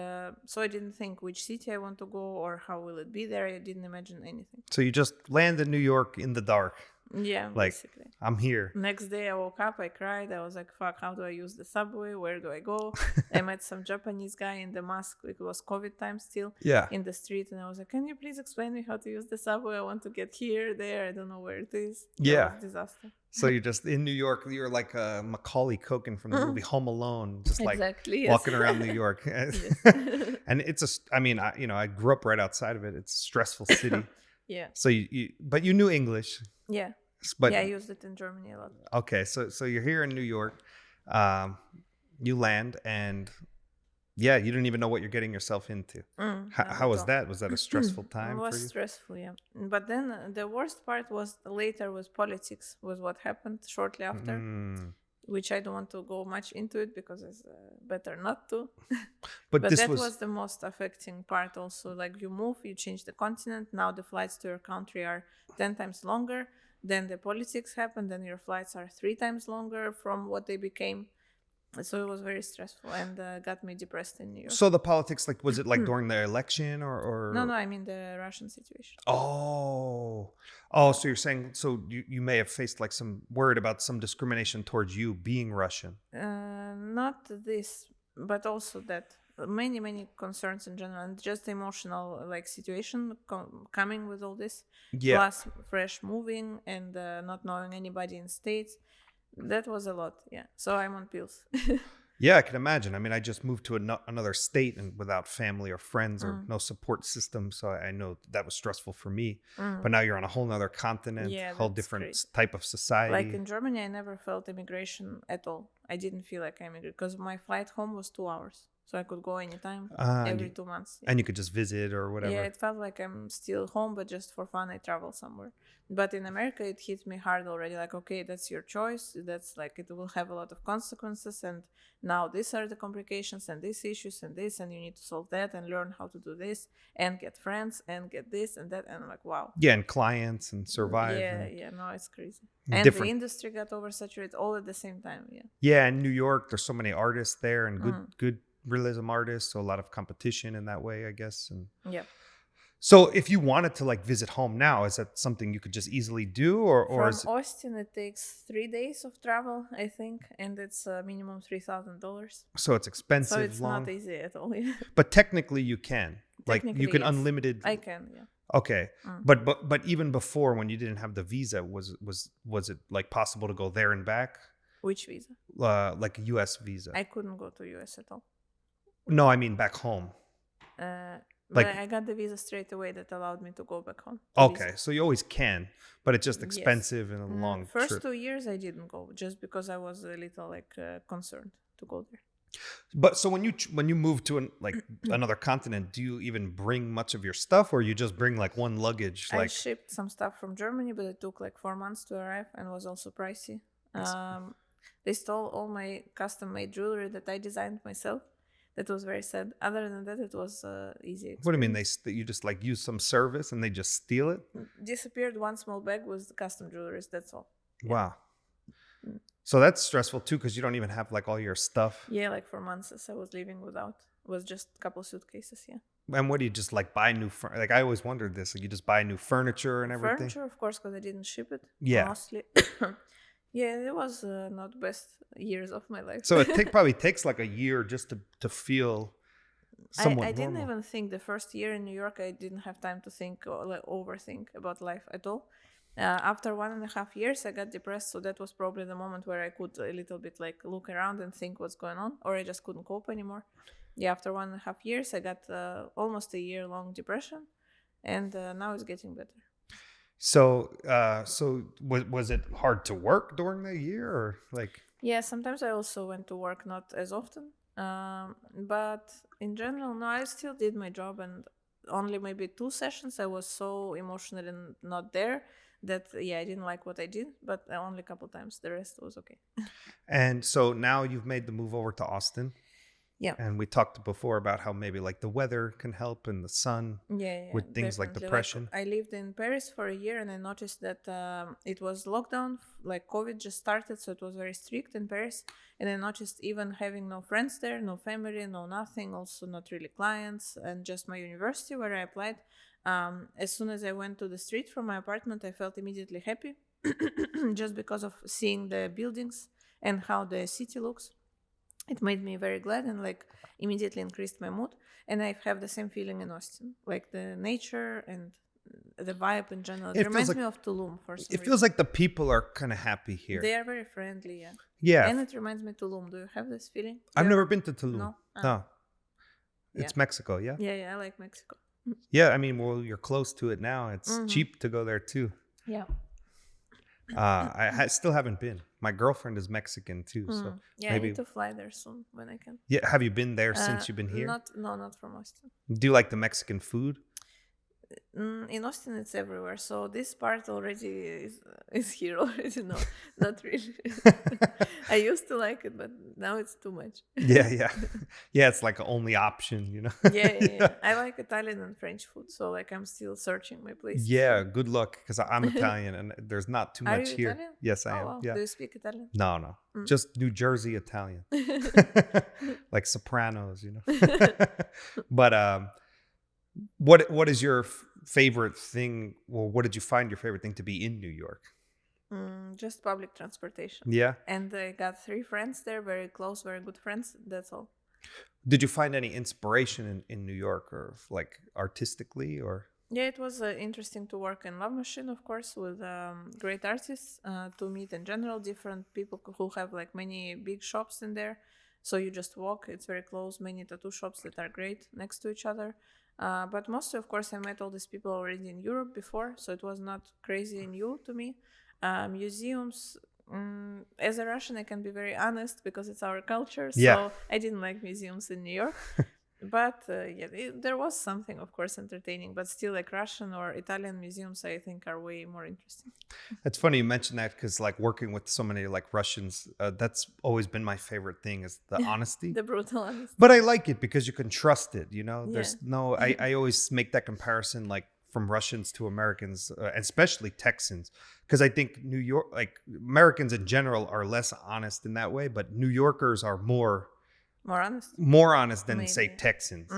so I didn't think which city I want to go or how will it be there. I didn't imagine anything. So you just land in New York in the dark. Yeah, Like, basically. I'm here. Next day I woke up, I cried. I was like, fuck, how do I use the subway? Where do I go? I met some Japanese guy in the mask. It was COVID time still. Yeah. In the street. And I was like, can you please explain me how to use the subway? I want to get here, there. I don't know where it is. Yeah. That was disaster. So you're just in New York. You're like Macaulay Culkin from the movie Home Alone, just like Exactly, yes. walking around New York. And it's I grew up right outside of it. It's a stressful city. Yeah. So but you knew English. Yeah. But yeah, I used it in Germany a lot. Okay, so you're here in New York. You land and yeah, you didn't even know what you're getting yourself into. How was that? Was that a stressful time for you? It was stressful, yeah. But then the worst part was later was politics, was what happened shortly after, which I don't want to go much into it because it's better not to. But that was the most affecting part also. Like you move, you change the continent. Now the flights to your country are 10 times longer. Then the politics happen. Then your flights are 3 times longer from what they became. So it was very stressful and got me depressed in New York. So the politics, like, was it like during the election or? No, I mean the Russian situation. Oh, so you're saying, so you may have faced like some word about some discrimination towards you being Russian. Not this, but also that many concerns in general and just the emotional like situation coming with all this. Yeah. Plus fresh moving and not knowing anybody in States. That was a lot, yeah. So I'm on pills. Yeah, I can imagine. I mean, I just moved to another state and without family or friends or no support system. So I know that was stressful for me. But now you're on a whole other continent, whole different type of society. Like in Germany, I never felt immigration at all. I didn't feel like I immigrated because my flight home was 2 hours. So I could go anytime, every 2 months. Yeah. And you could just visit or whatever. Yeah, it felt like I'm still home, but just for fun, I travel somewhere. But in America, it hit me hard already. Like, okay, that's your choice. That's like, it will have a lot of consequences. And now these are the complications and these issues and this, and you need to solve that and learn how to do this and get friends and get this and that. And I'm like, wow. Yeah, and clients and survive. Yeah, no, it's crazy. And the industry got oversaturated all at the same time, yeah. Yeah, in New York, there's so many artists there and good realism artists, so a lot of competition in that way, I guess. And yeah. So if you wanted to like visit home now, is that something you could just easily do, or from is Austin it takes 3 days of travel, I think, and it's minimum $3,000. So it's expensive. So it's not easy at all. Yeah. But technically you can, like you can yes. unlimited. I can, yeah. Okay, but even before, when you didn't have the visa, was it like possible to go there and back? Which visa? Like a U.S. visa. I couldn't go to U.S. at all. No, I mean back home. But I got the visa straight away that allowed me to go back home. Okay, so you always can, but it's just expensive and a long First trip. 2 years I didn't go just because I was a little like concerned to go there. But so when you move to another continent, do you even bring much of your stuff, or you just bring like one luggage? I shipped some stuff from Germany, but it took like 4 months to arrive and was also pricey. They stole all my custom-made jewelry that I designed myself. That was very sad. Other than that, it was easy experience. What do you mean? You just like use some service and they just steal it? Disappeared one small bag with the custom jewelry. That's all. Yeah. Wow. So that's stressful too, because you don't even have like all your stuff. Yeah, like for months I was living without. It was just a couple suitcases, yeah. And what do you just like buy new like I always wondered this, like you just buy new furniture and everything? Furniture, of course, because I didn't ship it. Yeah. Mostly. Yeah, it was not the best years of my life. So it probably takes like a year just to feel somewhat I didn't normal. even think the first year in New York, I didn't have time to think or like overthink about life at all. After 1.5 years, I got depressed. So that was probably the moment where I could a little bit like look around and think what's going on, or I just couldn't cope anymore. Yeah, after 1.5 years, I got almost a year-long depression, and now it's getting better. So was it hard to work during the year, or like? Yeah, sometimes I also went to work, not as often. But in general, no, I still did my job, and only maybe 2 sessions I was so emotionally not there that I didn't like what I did, but only a couple times. The rest was okay. And so now you've made the move over to Austin. Yeah. And we talked before about how maybe like the weather can help and the sun with things like definitely. depression. Like, I lived in Paris for a year, and I noticed that it was lockdown, like COVID just started, so it was very strict in Paris. And I noticed even having no friends there, no family, no nothing, also not really clients, and just my university where I applied. As soon as I went to the street from my apartment, I felt immediately happy, just because of seeing the buildings and how the city looks. It made me very glad and like immediately increased my mood. And I have the same feeling in Austin, like the nature and the vibe in general. It reminds me of Tulum for some reason. It feels like the people are kind of happy here. They are very friendly, yeah. Yeah. And it reminds me of Tulum. Do you have this feeling? I've never been to Tulum. No? No. It's Mexico, yeah? Yeah, I like Mexico. Yeah, I mean, well, you're close to it now. It's cheap to go there too. Yeah. I still haven't been. My girlfriend is Mexican too, so yeah, maybe... I need to fly there soon when I can. Yeah, have you been there since you've been here? Not from Austin. Do you like the Mexican food? In Austin, it's everywhere. So this part already is here already. No, not really. I used to like it, but now it's too much. Yeah. It's like the only option, you know. Yeah. I like Italian and French food, so like I'm still searching my place. Yeah, good luck, because I'm Italian and there's not too much here. Italian? Yes, I am. Wow. Yeah. Do you speak Italian? No, just New Jersey Italian, like Sopranos, you know. But what is your favorite thing, or what did you find your favorite thing to be in New York? Just public transportation. Yeah. And I got 3 friends there, very close, very good friends. That's all. Did you find any inspiration in New York, or like artistically, or? Yeah, it was interesting to work in Love Machine, of course, with great artists, to meet in general different people who have like many big shops in there. So you just walk, it's very close, many tattoo shops that are great next to each other. But mostly, of course, I met all these people already in Europe before, so it was not crazy new to me. Museums, as a Russian, I can be very honest because it's our culture. So I didn't like museums in New York. But there was something, of course, entertaining, but still like Russian or Italian museums, I think, are way more interesting. It's funny you mentioned that, because like working with so many like Russians, that's always been my favorite thing, is the honesty. The brutal honesty. But I like it because you can trust it, you know. There's no, I always make that comparison, like from Russians to Americans, especially Texans, because I think New York, like Americans in general, are less honest in that way, but New Yorkers are more honest than say Texans.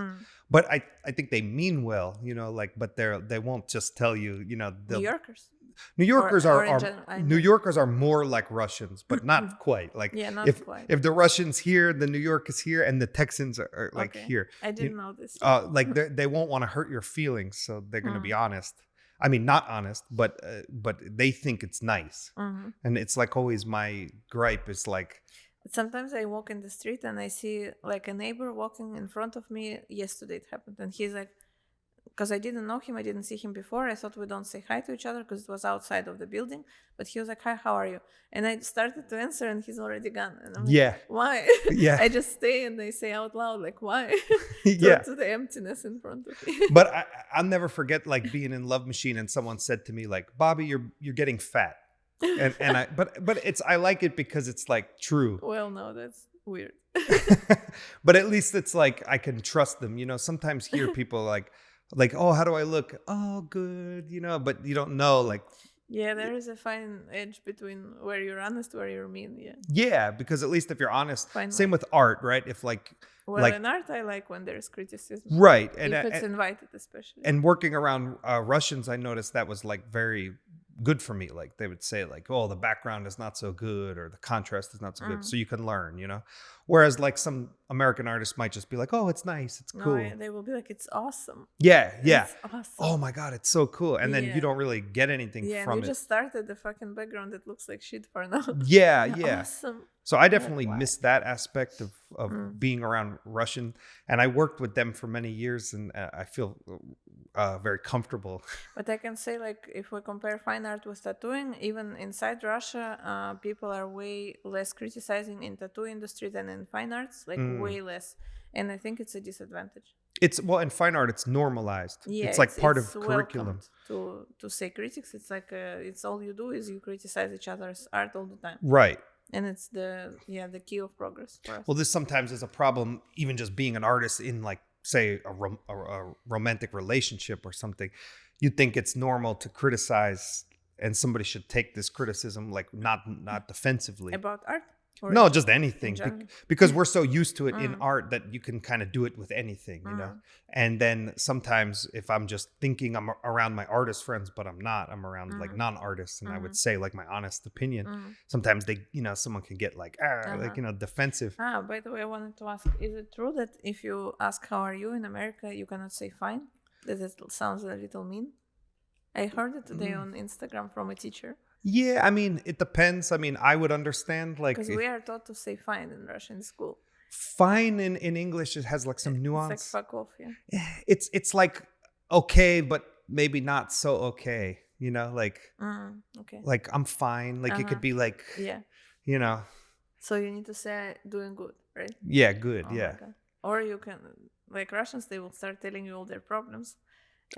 But I think they mean well, you know, like, but they won't just tell you, you know. New Yorkers New Yorkers are more like Russians, but not quite. Like, if the Russians here, the New York is here, and the Texans are like here. I didn't know this. Like they won't want to hurt your feelings, so they're going to be honest. I mean, not honest, but they think it's nice. And it's like always my gripe is like, sometimes I walk in the street and I see like a neighbor walking in front of me. Yesterday it happened, and he's like, because I didn't know him, I didn't see him before. I thought we don't say hi to each other because it was outside of the building. But he was like, "Hi, how are you?" And I started to answer, and he's already gone. And I'm like, why? Yeah. I just stay and I say out loud, like, why? To the emptiness in front of me. But I'll never forget like being in Love Machine and someone said to me like, "Bobby, you're getting fat." And I like it because it's like true. Well, no, that's weird. But at least it's like I can trust them. You know, sometimes hear people like, oh, how do I look? Oh, good. You know, but you don't know, like. Yeah, there is a fine edge between where you're honest, where you're mean. Yeah. Yeah, because at least if you're honest, same with art, right? If like. Well, in art, I like when there's criticism. Right. And if it's invited, especially. And working around Russians, I noticed that was like very good for me. Like they would say like, oh, the background is not so good, or the contrast is not so good. So you can learn, you know. Whereas like some American artists might just be like, oh, it's nice, it's cool. No, they will be like, it's awesome. Yeah. It's awesome. Oh my God, it's so cool. And then you don't really get anything from it. You just started the fucking background that looks like shit for now. Yeah. Awesome. So I definitely missed that aspect of being around Russian, and I worked with them for many years, and I feel very comfortable. But I can say, like, if we compare fine art with tattooing, even inside Russia, people are way less criticizing in tattoo industry than in fine arts, like way less. And I think it's a disadvantage. In fine art, it's normalized. Yeah, it's like part of curriculum. To say critics, it's like it's all you do is you criticize each other's art all the time. Right. And it's the key of progress for us. Well, this sometimes is a problem, even just being an artist in like, say, a romantic relationship or something. You think it's normal to criticize, and somebody should take this criticism like not defensively. About art? No, just anything. general? Because we're so used to it in art that you can kind of do it with anything, you know? And then sometimes if I'm just thinking I'm around my artist friends, but I'm not, I'm around like non-artists, and I would say like my honest opinion. Sometimes they, you know, someone can get like, like, you know, defensive. By the way, I wanted to ask, is it true that if you ask how are you in America, you cannot say fine? That it sounds a little mean? I heard it today on Instagram from a teacher. Yeah, I mean, it depends. I mean, I would understand like because we are taught to say fine in Russian school. Fine in English, it has like some nuance. It's like fuck off, yeah. It's like okay, but maybe not so okay. You know, like okay, like I'm fine. Like it could be like you know. So you need to say doing good, right? Yeah, good. Oh yeah. Or you can, like Russians, they will start telling you all their problems.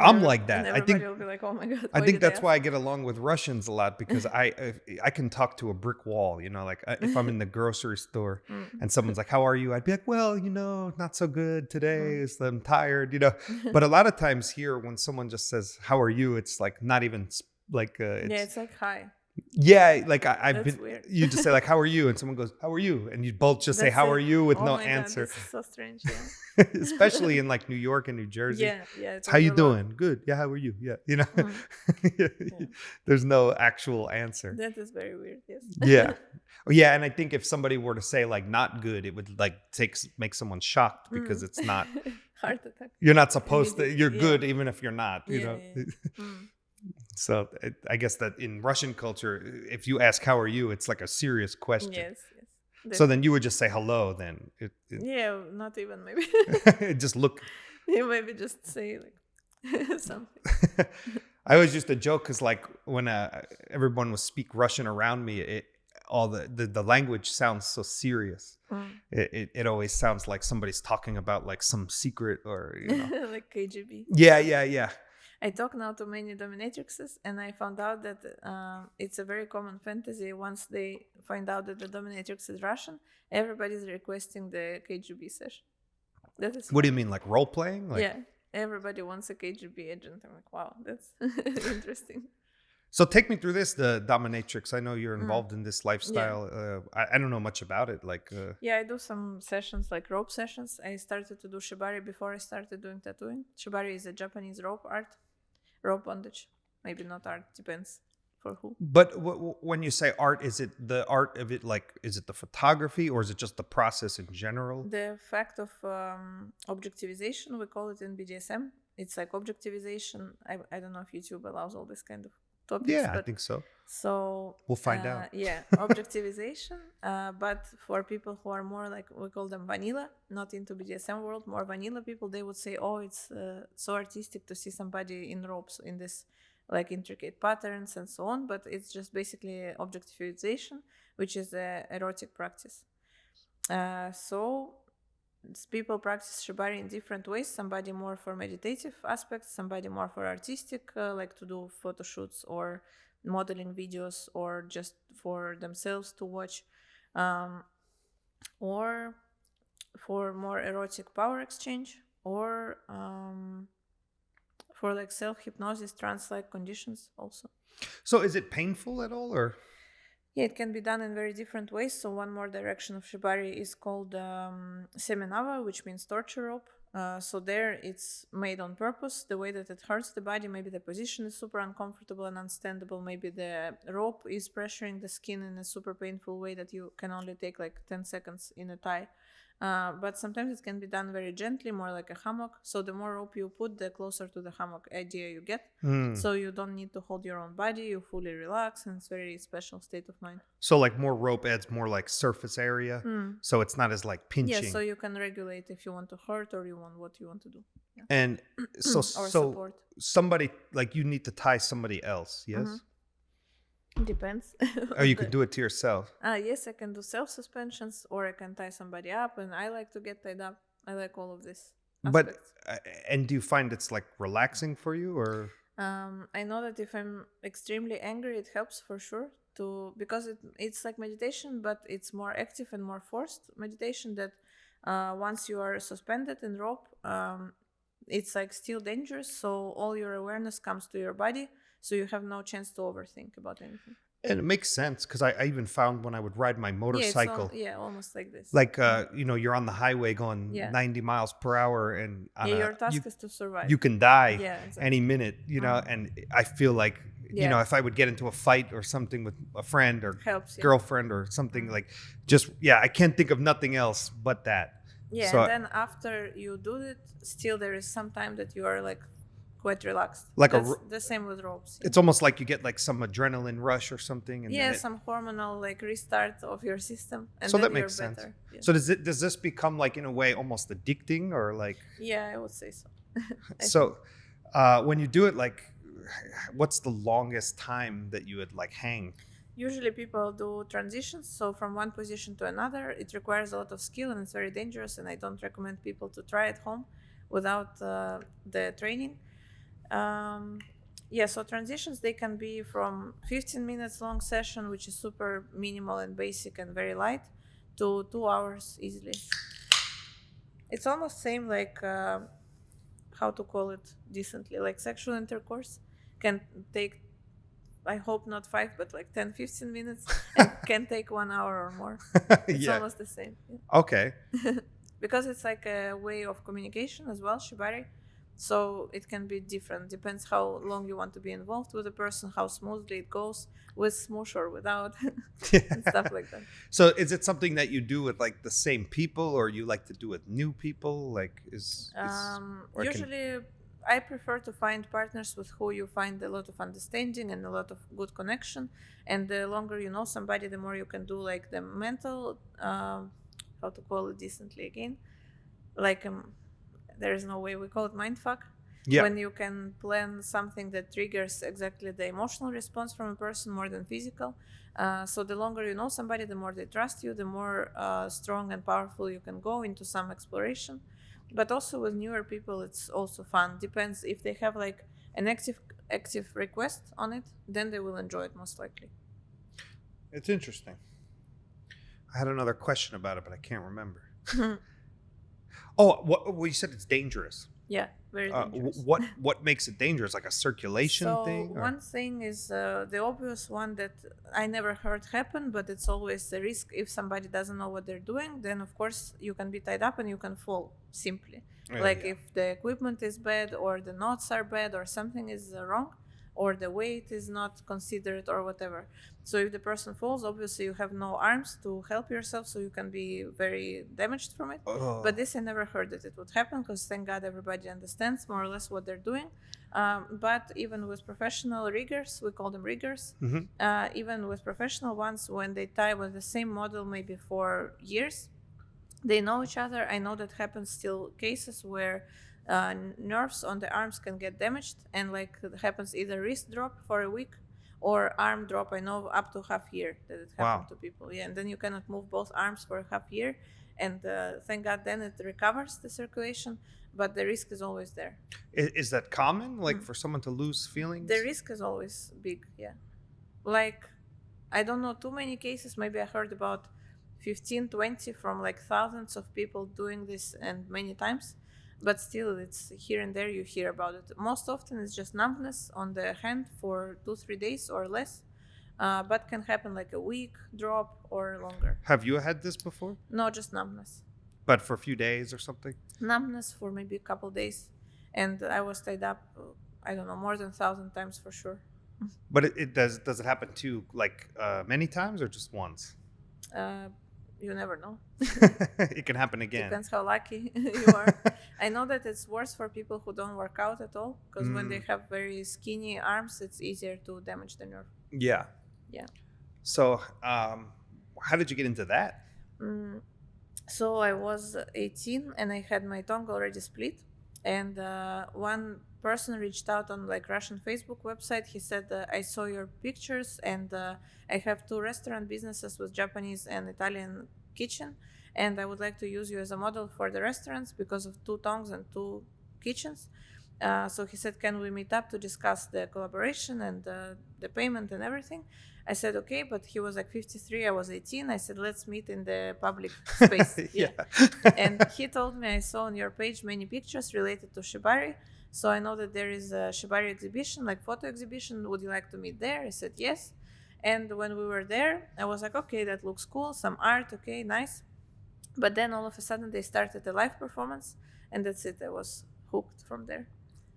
I'm like that. And I think will be like, oh my god. I think that's why I get along with Russians a lot, because I can talk to a brick wall. You know, like if I'm in the grocery store and someone's like, "How are you?" I'd be like, "Well, you know, not so good today. I'm tired." You know, but a lot of times here, when someone just says, "How are you?" it's like not even like it's like hi. Yeah, like I've That's been. weird. You just say like, "How are you?" and someone goes, "How are you?" and you both just say, "How are you?" with no answer. God, this is so strange. Yeah. Especially in like New York and New Jersey. Yeah. How you doing? Good. Yeah. How are you? Yeah. You know, there's no actual answer. That is very weird. Yes. Yeah. And I think if somebody were to say like not good, it would like make someone shocked, because it's not. Heart attack. You're not supposed to. You're good even if you're not. You know. So I guess that in Russian culture, if you ask how are you, it's like a serious question. Yes. So then you would just say hello. Then not even maybe. Just look. You maybe just say like something. I always used to joke because like when everyone would speak Russian around me, all the language sounds so serious. It always sounds like somebody's talking about like some secret or you know. Like KGB. Yeah. I talk now to many dominatrixes, and I found out that it's a very common fantasy. Once they find out that the dominatrix is Russian, everybody's requesting the KGB session. That is. What do you mean, like role playing? Like... Yeah, everybody wants a KGB agent. I'm like, wow, that's interesting. So take me through this, the dominatrix. I know you're involved in this lifestyle. Yeah. I don't know much about it. Like. Yeah, I do some sessions, like rope sessions. I started to do shabari before I started doing tattooing. Shabari is a Japanese rope art. Rope bondage, maybe not art, depends for who. But when you say art, is it the art of it, like, is it the photography, or is it just the process in general? The fact of objectivization, we call it in BDSM. It's like objectivization. I don't know if YouTube allows all this kind of topics. Yeah, I think so. So we'll find out. Yeah, objectivization. But for people who are more like, we call them vanilla, not into BDSM world, more vanilla people, they would say, oh, it's so artistic to see somebody in ropes in this like intricate patterns and so on. But it's just basically objectivization, which is a erotic practice. So people practice shibari in different ways. Somebody more for meditative aspects, somebody more for artistic, like to do photo shoots or modeling videos, or just for themselves to watch, or for more erotic power exchange, or for like self-hypnosis, trance-like conditions also. So is it painful at all, or? Yeah, it can be done in very different ways. So one more direction of shibari is called semenava, which means torture rope. So there it's made on purpose. The way that it hurts the body, maybe the position is super uncomfortable and unstandable. Maybe the rope is pressuring the skin in a super painful way that you can only take like 10 seconds in a tie. But sometimes it can be done very gently, more like a hammock. So the more rope you put, the closer to the hammock idea you get. So you don't need to hold your own body. You fully relax, and it's a very special state of mind. So like more rope adds more like surface area. So it's not as like pinching. Yeah, so you can regulate if you want to hurt or you want what you want to do. Yeah. And so support. Somebody, like you need to tie somebody else, yes? Depends. Or you could do it to yourself. Yes, I can do self-suspensions, or I can tie somebody up, and I like to get tied up. I like all of this. But and do you find it's like relaxing for you, or? I know that if I'm extremely angry, it helps for sure. because it's like meditation, but it's more active and more forced meditation, that once you are suspended in rope, it's like still dangerous, so all your awareness comes to your body, so you have no chance to overthink about anything. And it makes sense because I even found when I would ride my motorcycle, almost like this. like you're on the highway going 90 miles per hour, and your task is to survive. You can die exactly. any minute, and I feel like if I would get into a fight or something with a friend or girlfriend or something, like just I can't think of nothing else but that. So, and then after you do it, still there is some time that you are like quite relaxed. Like that's the same with ropes. It's almost like you get like some adrenaline rush or something. And some hormonal like restart of your system. And so then that makes sense. Better. Yeah. So does this become like in a way almost addicting or like? Yeah, I would say so. So when you do it, like what's the longest time that you would like hang? Usually people do transitions, so from one position to another. It requires a lot of skill and it's very dangerous, and I don't recommend people to try at home without the training. So transitions, they can be from 15 minutes long session, which is super minimal and basic and very light, to 2 hours easily. It's almost same like how to call it decently, like sexual intercourse can take, I hope not 5, but like 10-15 minutes, and can take 1 hour or more. It's almost the same. Yeah. Okay. Because it's like a way of communication as well, shibari. So it can be different. Depends how long you want to be involved with a person, how smoothly it goes, with smoosh or without, and stuff like that. So is it something that you do with like the same people, or you like to do with new people? Like usually I prefer to find partners with who you find a lot of understanding and a lot of good connection. And the longer you know somebody, the more you can do like the mental, how to call it decently again, like there is no way we call it mindfuck. Yeah. When you can plan something that triggers exactly the emotional response from a person more than physical. So the longer you know somebody, the more they trust you, the more strong and powerful you can go into some exploration. But also with newer people, it's also fun. Depends if they have like an active request on it, then they will enjoy it most likely. It's interesting. I had another question about it, but I can't remember. You said it's dangerous. Yeah, very dangerous. What makes it dangerous? Like a circulation thing? So one thing is the obvious one that I never heard happen, but it's always a risk. If somebody doesn't know what they're doing, then of course you can be tied up and you can fall simply. If the equipment is bad, or the knots are bad, or something is wrong, or the weight is not considered, or whatever. So if the person falls, obviously you have no arms to help yourself, so you can be very damaged from it. But this I never heard that it would happen, because thank God everybody understands more or less what they're doing. But even with professional riggers, we call them riggers, even with professional ones, when they tie with the same model maybe for years, they know each other. I know that happens still cases where nerves on the arms can get damaged, and like it happens either wrist drop for a week or arm drop. I know up to half year that it happened to people. Yeah, and then you cannot move both arms for a half year, and thank God then it recovers the circulation, but the risk is always there. Is that common, like for someone to lose feelings? The risk is always big, yeah. Like, I don't know too many cases, maybe I heard about 15, 20 from like thousands of people doing this and many times. But still, it's here and there you hear about it. Most often it's just numbness on the hand for 2-3 days or less, but can happen like a week drop or longer. Have you had this before? No, just numbness. But for a few days or something? Numbness for maybe a couple days. And I was tied up, I don't know, more than 1,000 times for sure. But does it happen to you like many times or just once? You never know. It can happen again. Depends how lucky you are. I know that it's worse for people who don't work out at all, because when they have very skinny arms, it's easier to damage the nerve. Yeah. Yeah. So how did you get into that? So I was 18 and I had my tongue already split. And one person reached out on like Russian Facebook website. He said, I saw your pictures, and I have 2 restaurant businesses with Japanese and Italian kitchen, and I would like to use you as a model for the restaurants because of 2 tongues and 2 kitchens. So he said, can we meet up to discuss the collaboration and the payment and everything? I said, okay, but he was like 53, I was 18. I said, let's meet in the public space. Yeah. And he told me, I saw on your page many pictures related to Shibari. So I know that there is a Shibari exhibition, like photo exhibition. Would you like to meet there? I said, yes. And when we were there, I was like, okay, that looks cool. Some art, okay, nice. But then all of a sudden they started a live performance, and that's it. I was hooked from there.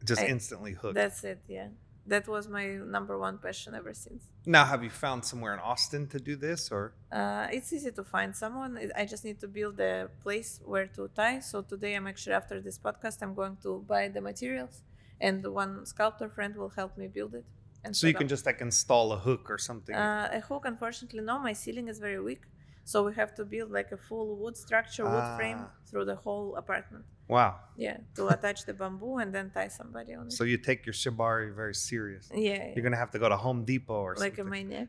Just instantly hooked. That's it, yeah. That was my number one passion ever since. Now, have you found somewhere in Austin to do this, or? It's easy to find someone. I just need to build a place where to tie. So today I'm actually, after this podcast, I'm going to buy the materials, and one sculptor friend will help me build it. And so you can just like install a hook or something? A hook, unfortunately, no. My ceiling is very weak. So we have to build like a full wood structure, wood frame through the whole apartment. Wow. Yeah, to attach the bamboo and then tie somebody on it. So you take your shibari very serious. Yeah. You're going to have to go to Home Depot or like something. Like a maniac,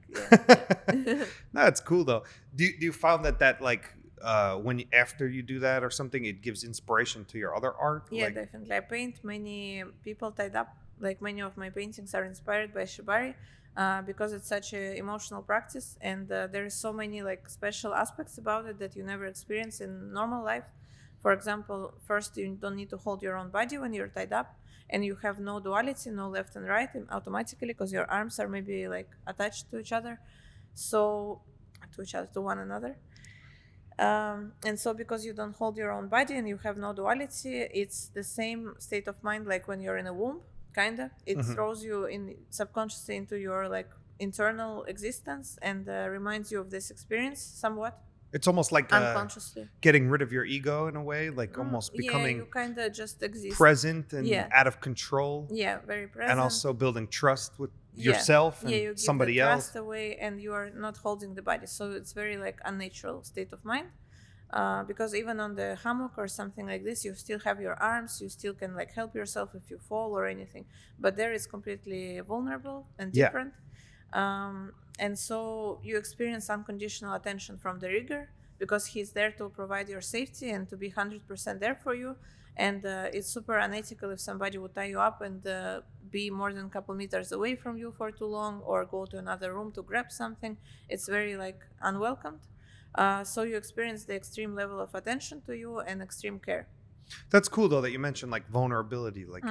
yeah. No, it's cool though. Do you find that like after you do that or something, it gives inspiration to your other art? Yeah, like... definitely. I paint many people tied up. Like many of my paintings are inspired by shibari. Because it's such an emotional practice, and there is so many like special aspects about it that you never experience in normal life. For example, first, you don't need to hold your own body when you're tied up, and you have no duality, no left and right, and automatically, because your arms are maybe like attached to each other, to one another. And so because you don't hold your own body and you have no duality, it's the same state of mind like when you're in a womb. Kinda, it throws you in subconsciously into your like internal existence and reminds you of this experience somewhat. It's almost like unconsciously getting rid of your ego in a way, like almost becoming you kind of just exist, present and out of control. Yeah, very present, and also building trust with yourself and you somebody give the else. Trust away, and you are not holding the body, so it's very like unnatural state of mind. Because even on the hammock or something like this, you still have your arms, you still can like help yourself if you fall or anything, but there it's completely vulnerable and different. And so you experience unconditional attention from the rigger, because he's there to provide your safety and to be 100% there for you. And it's super unethical if somebody would tie you up and be more than a couple meters away from you for too long, or go to another room to grab something. It's very like unwelcomed. So you experience the extreme level of attention to you and extreme care. That's cool though that you mentioned like vulnerability. Like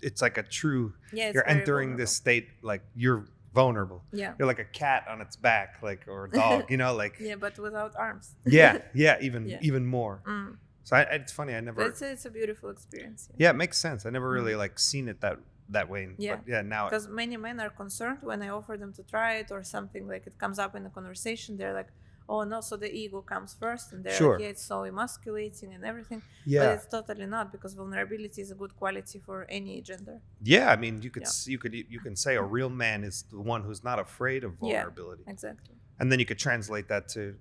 it's like a true. You're entering this state like you're vulnerable. Yeah. You're like a cat on its back, like, or a dog. You know, like. Yeah, but without arms. Even more. So it's funny. I never. It's a beautiful experience. Yeah, it makes sense. I never really like seen it that way. Yeah. But now. Because many men are concerned when I offer them to try it or something, like it comes up in a conversation. They're like, oh no, so the ego comes first, and they're like, yeah, it's so emasculating and everything. Yeah. But it's totally not, because vulnerability is a good quality for any gender. Yeah, I mean, you can say a real man is the one who's not afraid of vulnerability. Yeah, exactly. And then you could translate that to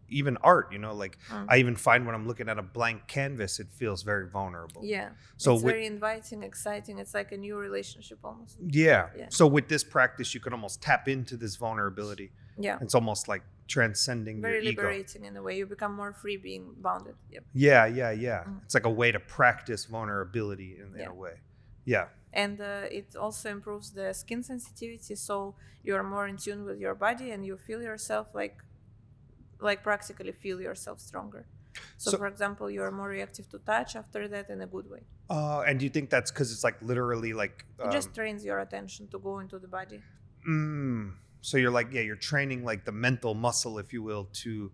even art, you know, like I even find when I'm looking at a blank canvas, it feels very vulnerable. Yeah. So it's very inviting, exciting. It's like a new relationship almost. Yeah. So with this practice, you can almost tap into this vulnerability. Yeah. It's almost like transcending very your ego. Very liberating in a way. You become more free being bounded. Yep. Yeah. It's like a way to practice vulnerability in a way. Yeah. And it also improves the skin sensitivity, so you're more in tune with your body and you feel yourself like practically feel yourself stronger. So for example, you're more reactive to touch after that in a good way. And do you think that's because it's like literally like it just trains your attention to go into the body. So you're like, you're training like the mental muscle, if you will, to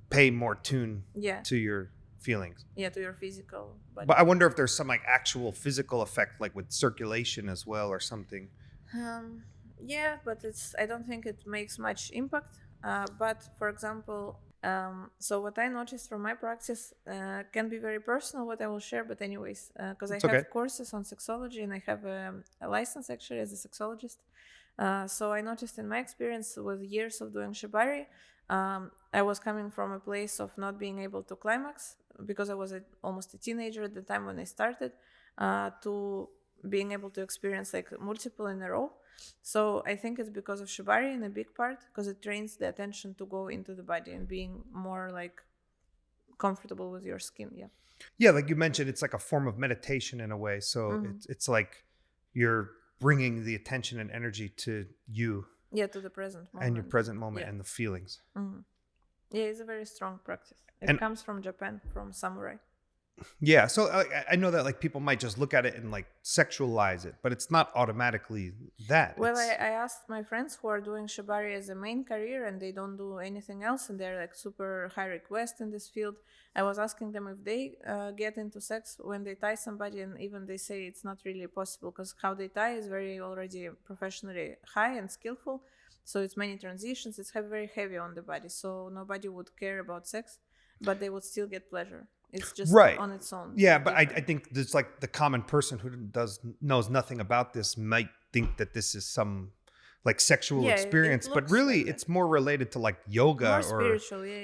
pay more tune to your feelings. Yeah, to your physical body. But I wonder if there's some like actual physical effect, like with circulation as well or something. Yeah, but I don't think it makes much impact. But for example, so what I noticed from my practice can be very personal, what I will share, but anyways, because I have courses on sexology and I have a license actually as a sexologist. So I noticed in my experience with years of doing shibari, I was coming from a place of not being able to climax, because I was almost a teenager at the time when I started, to being able to experience like multiple in a row. So I think it's because of shibari in a big part, because it trains the attention to go into the body and being more like comfortable with your skin. Yeah. Yeah, like you mentioned, it's like a form of meditation in a way. So it's like you're bringing the attention and energy to you. Yeah, to the present moment. And your present moment and the feelings. Yeah, it's a very strong practice. It comes from Japan, from samurai. Yeah, so I know that like people might just look at it and like sexualize it, but it's not automatically that. Well, I asked my friends who are doing shabari as a main career and they don't do anything else and they're like super high request in this field. I was asking them if they get into sex when they tie somebody, and even they say it's not really possible because how they tie is very already professionally high and skillful. So it's many transitions, it's very heavy on the body. So nobody would care about sex, but they would still get pleasure. It's just on its own. Yeah, but I think there's like the common person who knows nothing about this might think that this is some like sexual experience, but really it's more related to like yoga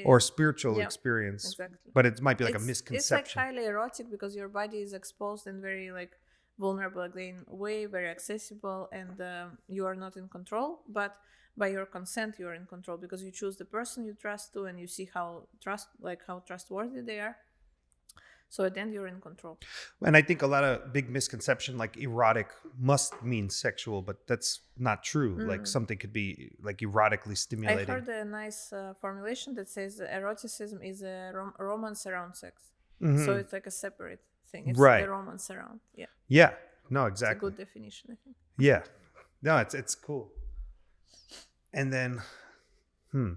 or spiritual experience. Exactly. But it might be like a misconception. It's like highly erotic because your body is exposed and very like vulnerable again way, very accessible, and you are not in control, but by your consent you are in control because you choose the person you trust to and you see how trustworthy they are. So at the end, you're in control. And I think a lot of big misconception, like erotic must mean sexual, but that's not true. Like something could be like erotically stimulating. I heard a nice formulation that says eroticism is a romance around sex. So it's like a separate thing. It's the romance around. Yeah. Yeah. No, exactly. It's a good definition, I think. Yeah. No, it's cool. And then, I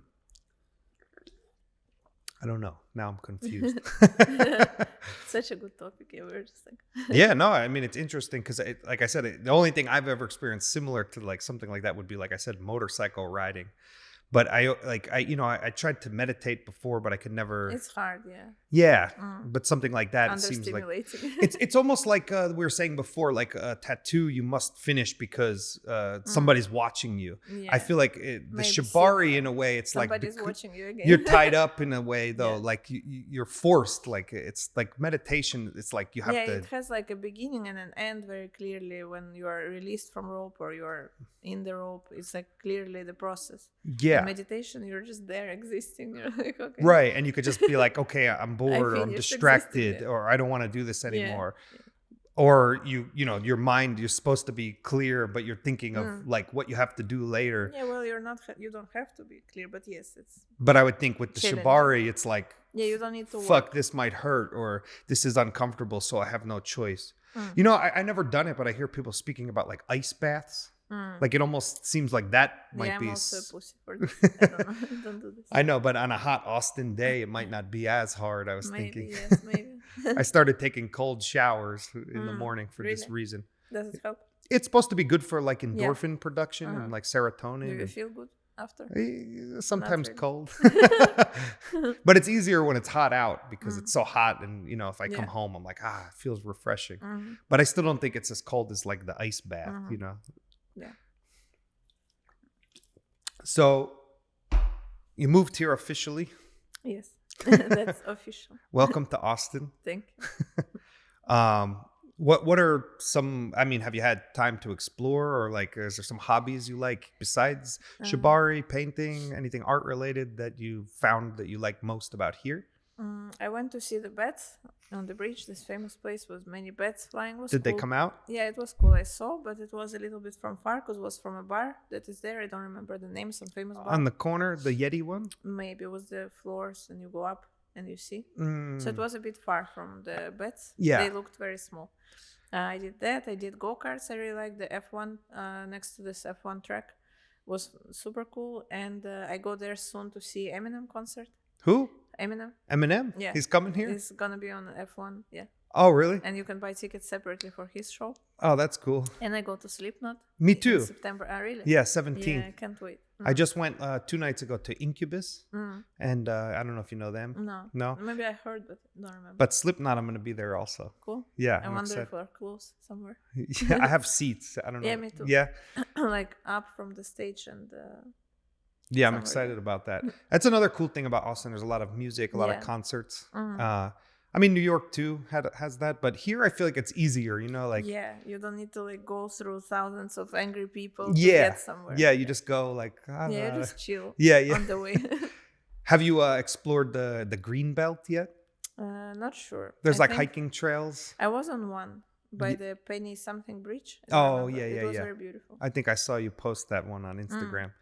don't know. Now I'm confused. Such a good topic. Yeah, we're just like. Yeah, no, I mean, it's interesting because, like I said, the only thing I've ever experienced similar to like something like that would be, like I said, motorcycle riding. But I tried to meditate before, but I could never. It's hard, yeah. Yeah, but something like that, it seems like it's almost like we were saying before, like a tattoo you must finish because somebody's watching you. Yeah. I feel like the shabari in a way, it's somebody's like watching you again. You're tied up in a way though, like you're forced. Like it's like meditation. It's like you have to. Yeah, it has like a beginning and an end very clearly when you are released from rope or you are in the rope. It's like clearly the process. Yeah. In meditation, you're just there existing. You're like, okay. Right. And you could just be like, okay, I'm bored or I'm distracted or I don't want to do this anymore. Yeah. Or your mind, you're supposed to be clear, but you're thinking of like what you have to do later. Yeah, well, you don't have to be clear, but yes, it's. But I would think with the shibari, it's like, you don't need to fuck, this might hurt or this is uncomfortable, so I have no choice. I never done it, but I hear people speaking about like ice baths. Like it almost seems like that might be. I'm also a pussy for this. I don't know. Don't do this. I know, but on a hot Austin day, it might not be as hard. I was thinking. Yes, maybe. I started taking cold showers in the morning for this reason. Does it help? It's supposed to be good for like endorphin production and like serotonin. Do you feel good after? Sometimes cold. But it's easier when it's hot out because it's so hot. And, if I come home, I'm like, it feels refreshing. But I still don't think it's as cold as like the ice bath, Yeah. So you moved here officially? Yes, that's official. Welcome to Austin. Thank you. What are some, have you had time to explore or like, is there some hobbies you like besides shibari, painting, anything art related that you found that you like most about here? I went to see the bats on the bridge. This famous place with many bats flying. Did they come out? Yeah, it was cool. I saw, but it was a little bit from far because it was from a bar that is there. I don't remember the name. Some famous bar. On the corner, the Yeti one? Maybe it was the floors and you go up and you see. So it was a bit far from the bats. Yeah. They looked very small. I did that. I did go-karts. I really liked the F1 next to this F1 track. Was super cool. And I go there soon to see Eminem concert. Who? Eminem? Yeah. He's coming here? He's gonna be on F1, yeah. Oh, really? And you can buy tickets separately for his show. Oh, that's cool. And I go to Slipknot. Me too. In September. Really? Yeah, 17. Yeah, I can't wait. I just went 2 nights ago to Incubus. And I don't know if you know them. No? Maybe I heard, but don't remember. But Slipknot, I'm going to be there also. Cool. Yeah. I wonder if we're close somewhere. Yeah, I have seats. I don't know. Yeah, me too. Yeah. Like up from the stage and... Yeah, I'm excited about that. That's another cool thing about Austin. There's a lot of music, a lot of concerts. New York too has that, but here I feel like it's easier, like. Yeah, you don't need to like go through thousands of angry people to get somewhere. Yeah, you just go like. You just chill. Yeah. On the way. Have you explored the green belt yet? Not sure. There's I like think hiking trails. I was on one by the Penny something bridge. as I Oh, remember. yeah, It was yeah. very beautiful. I think I saw you post that one on Instagram.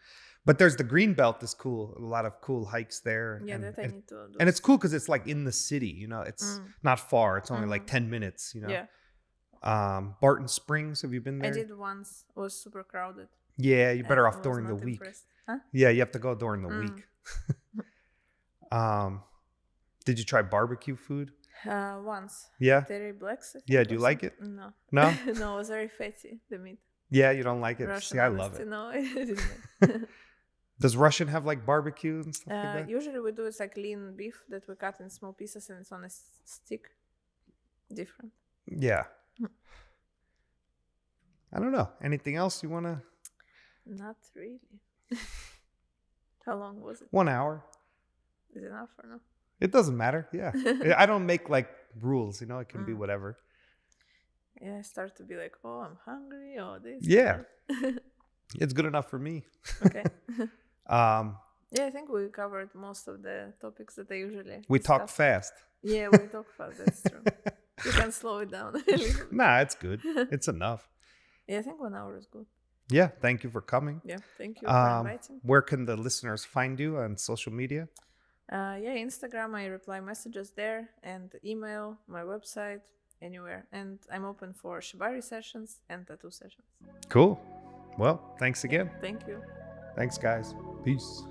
But there's the green belt is cool. A lot of cool hikes there. Yeah, and, that I and, need to do. and it's cool because it's like in the city, you know, it's not far. It's only like 10 minutes, you know. Yeah, Barton Springs, have you been there? I did once. It was super crowded. Yeah, you're better I off was during the not week. impressed. Huh? Yeah, you have to go during the week. Did you try barbecue food? Once. Yeah. Terry Blacks. I think, Yeah, do or you like it? something. No. No? No, it was very fatty, the meat. Yeah, you don't like it. Russian, See, I love honestly, it. no, I didn't. Does Russian have like barbecue and stuff like that? Usually we do it's like lean beef that we cut in small pieces and it's on a stick. Different. Yeah. I don't know. Anything else you want to? Not really. How long was it? 1 hour. Is it enough or no? It doesn't matter. Yeah. I don't make like rules, you know, it can be whatever. Yeah, I start to be like, oh, I'm hungry. Oh, this. Yeah. It's good enough for me. Okay. Yeah, I think we covered most of the topics that I usually we discuss. talk fast. Yeah, we talk fast. That's true. You can slow it down. Nah, it's good. It's enough. Yeah, I think 1 hour is good. Yeah. Thank you for coming. Yeah, thank you for inviting. Where can the listeners find you on social media? Yeah, Instagram, I reply messages there, and email, my website, anywhere. And I'm open for shabari sessions and tattoo sessions. Cool. Well, thanks again. Thank you. Thanks, guys. Peace.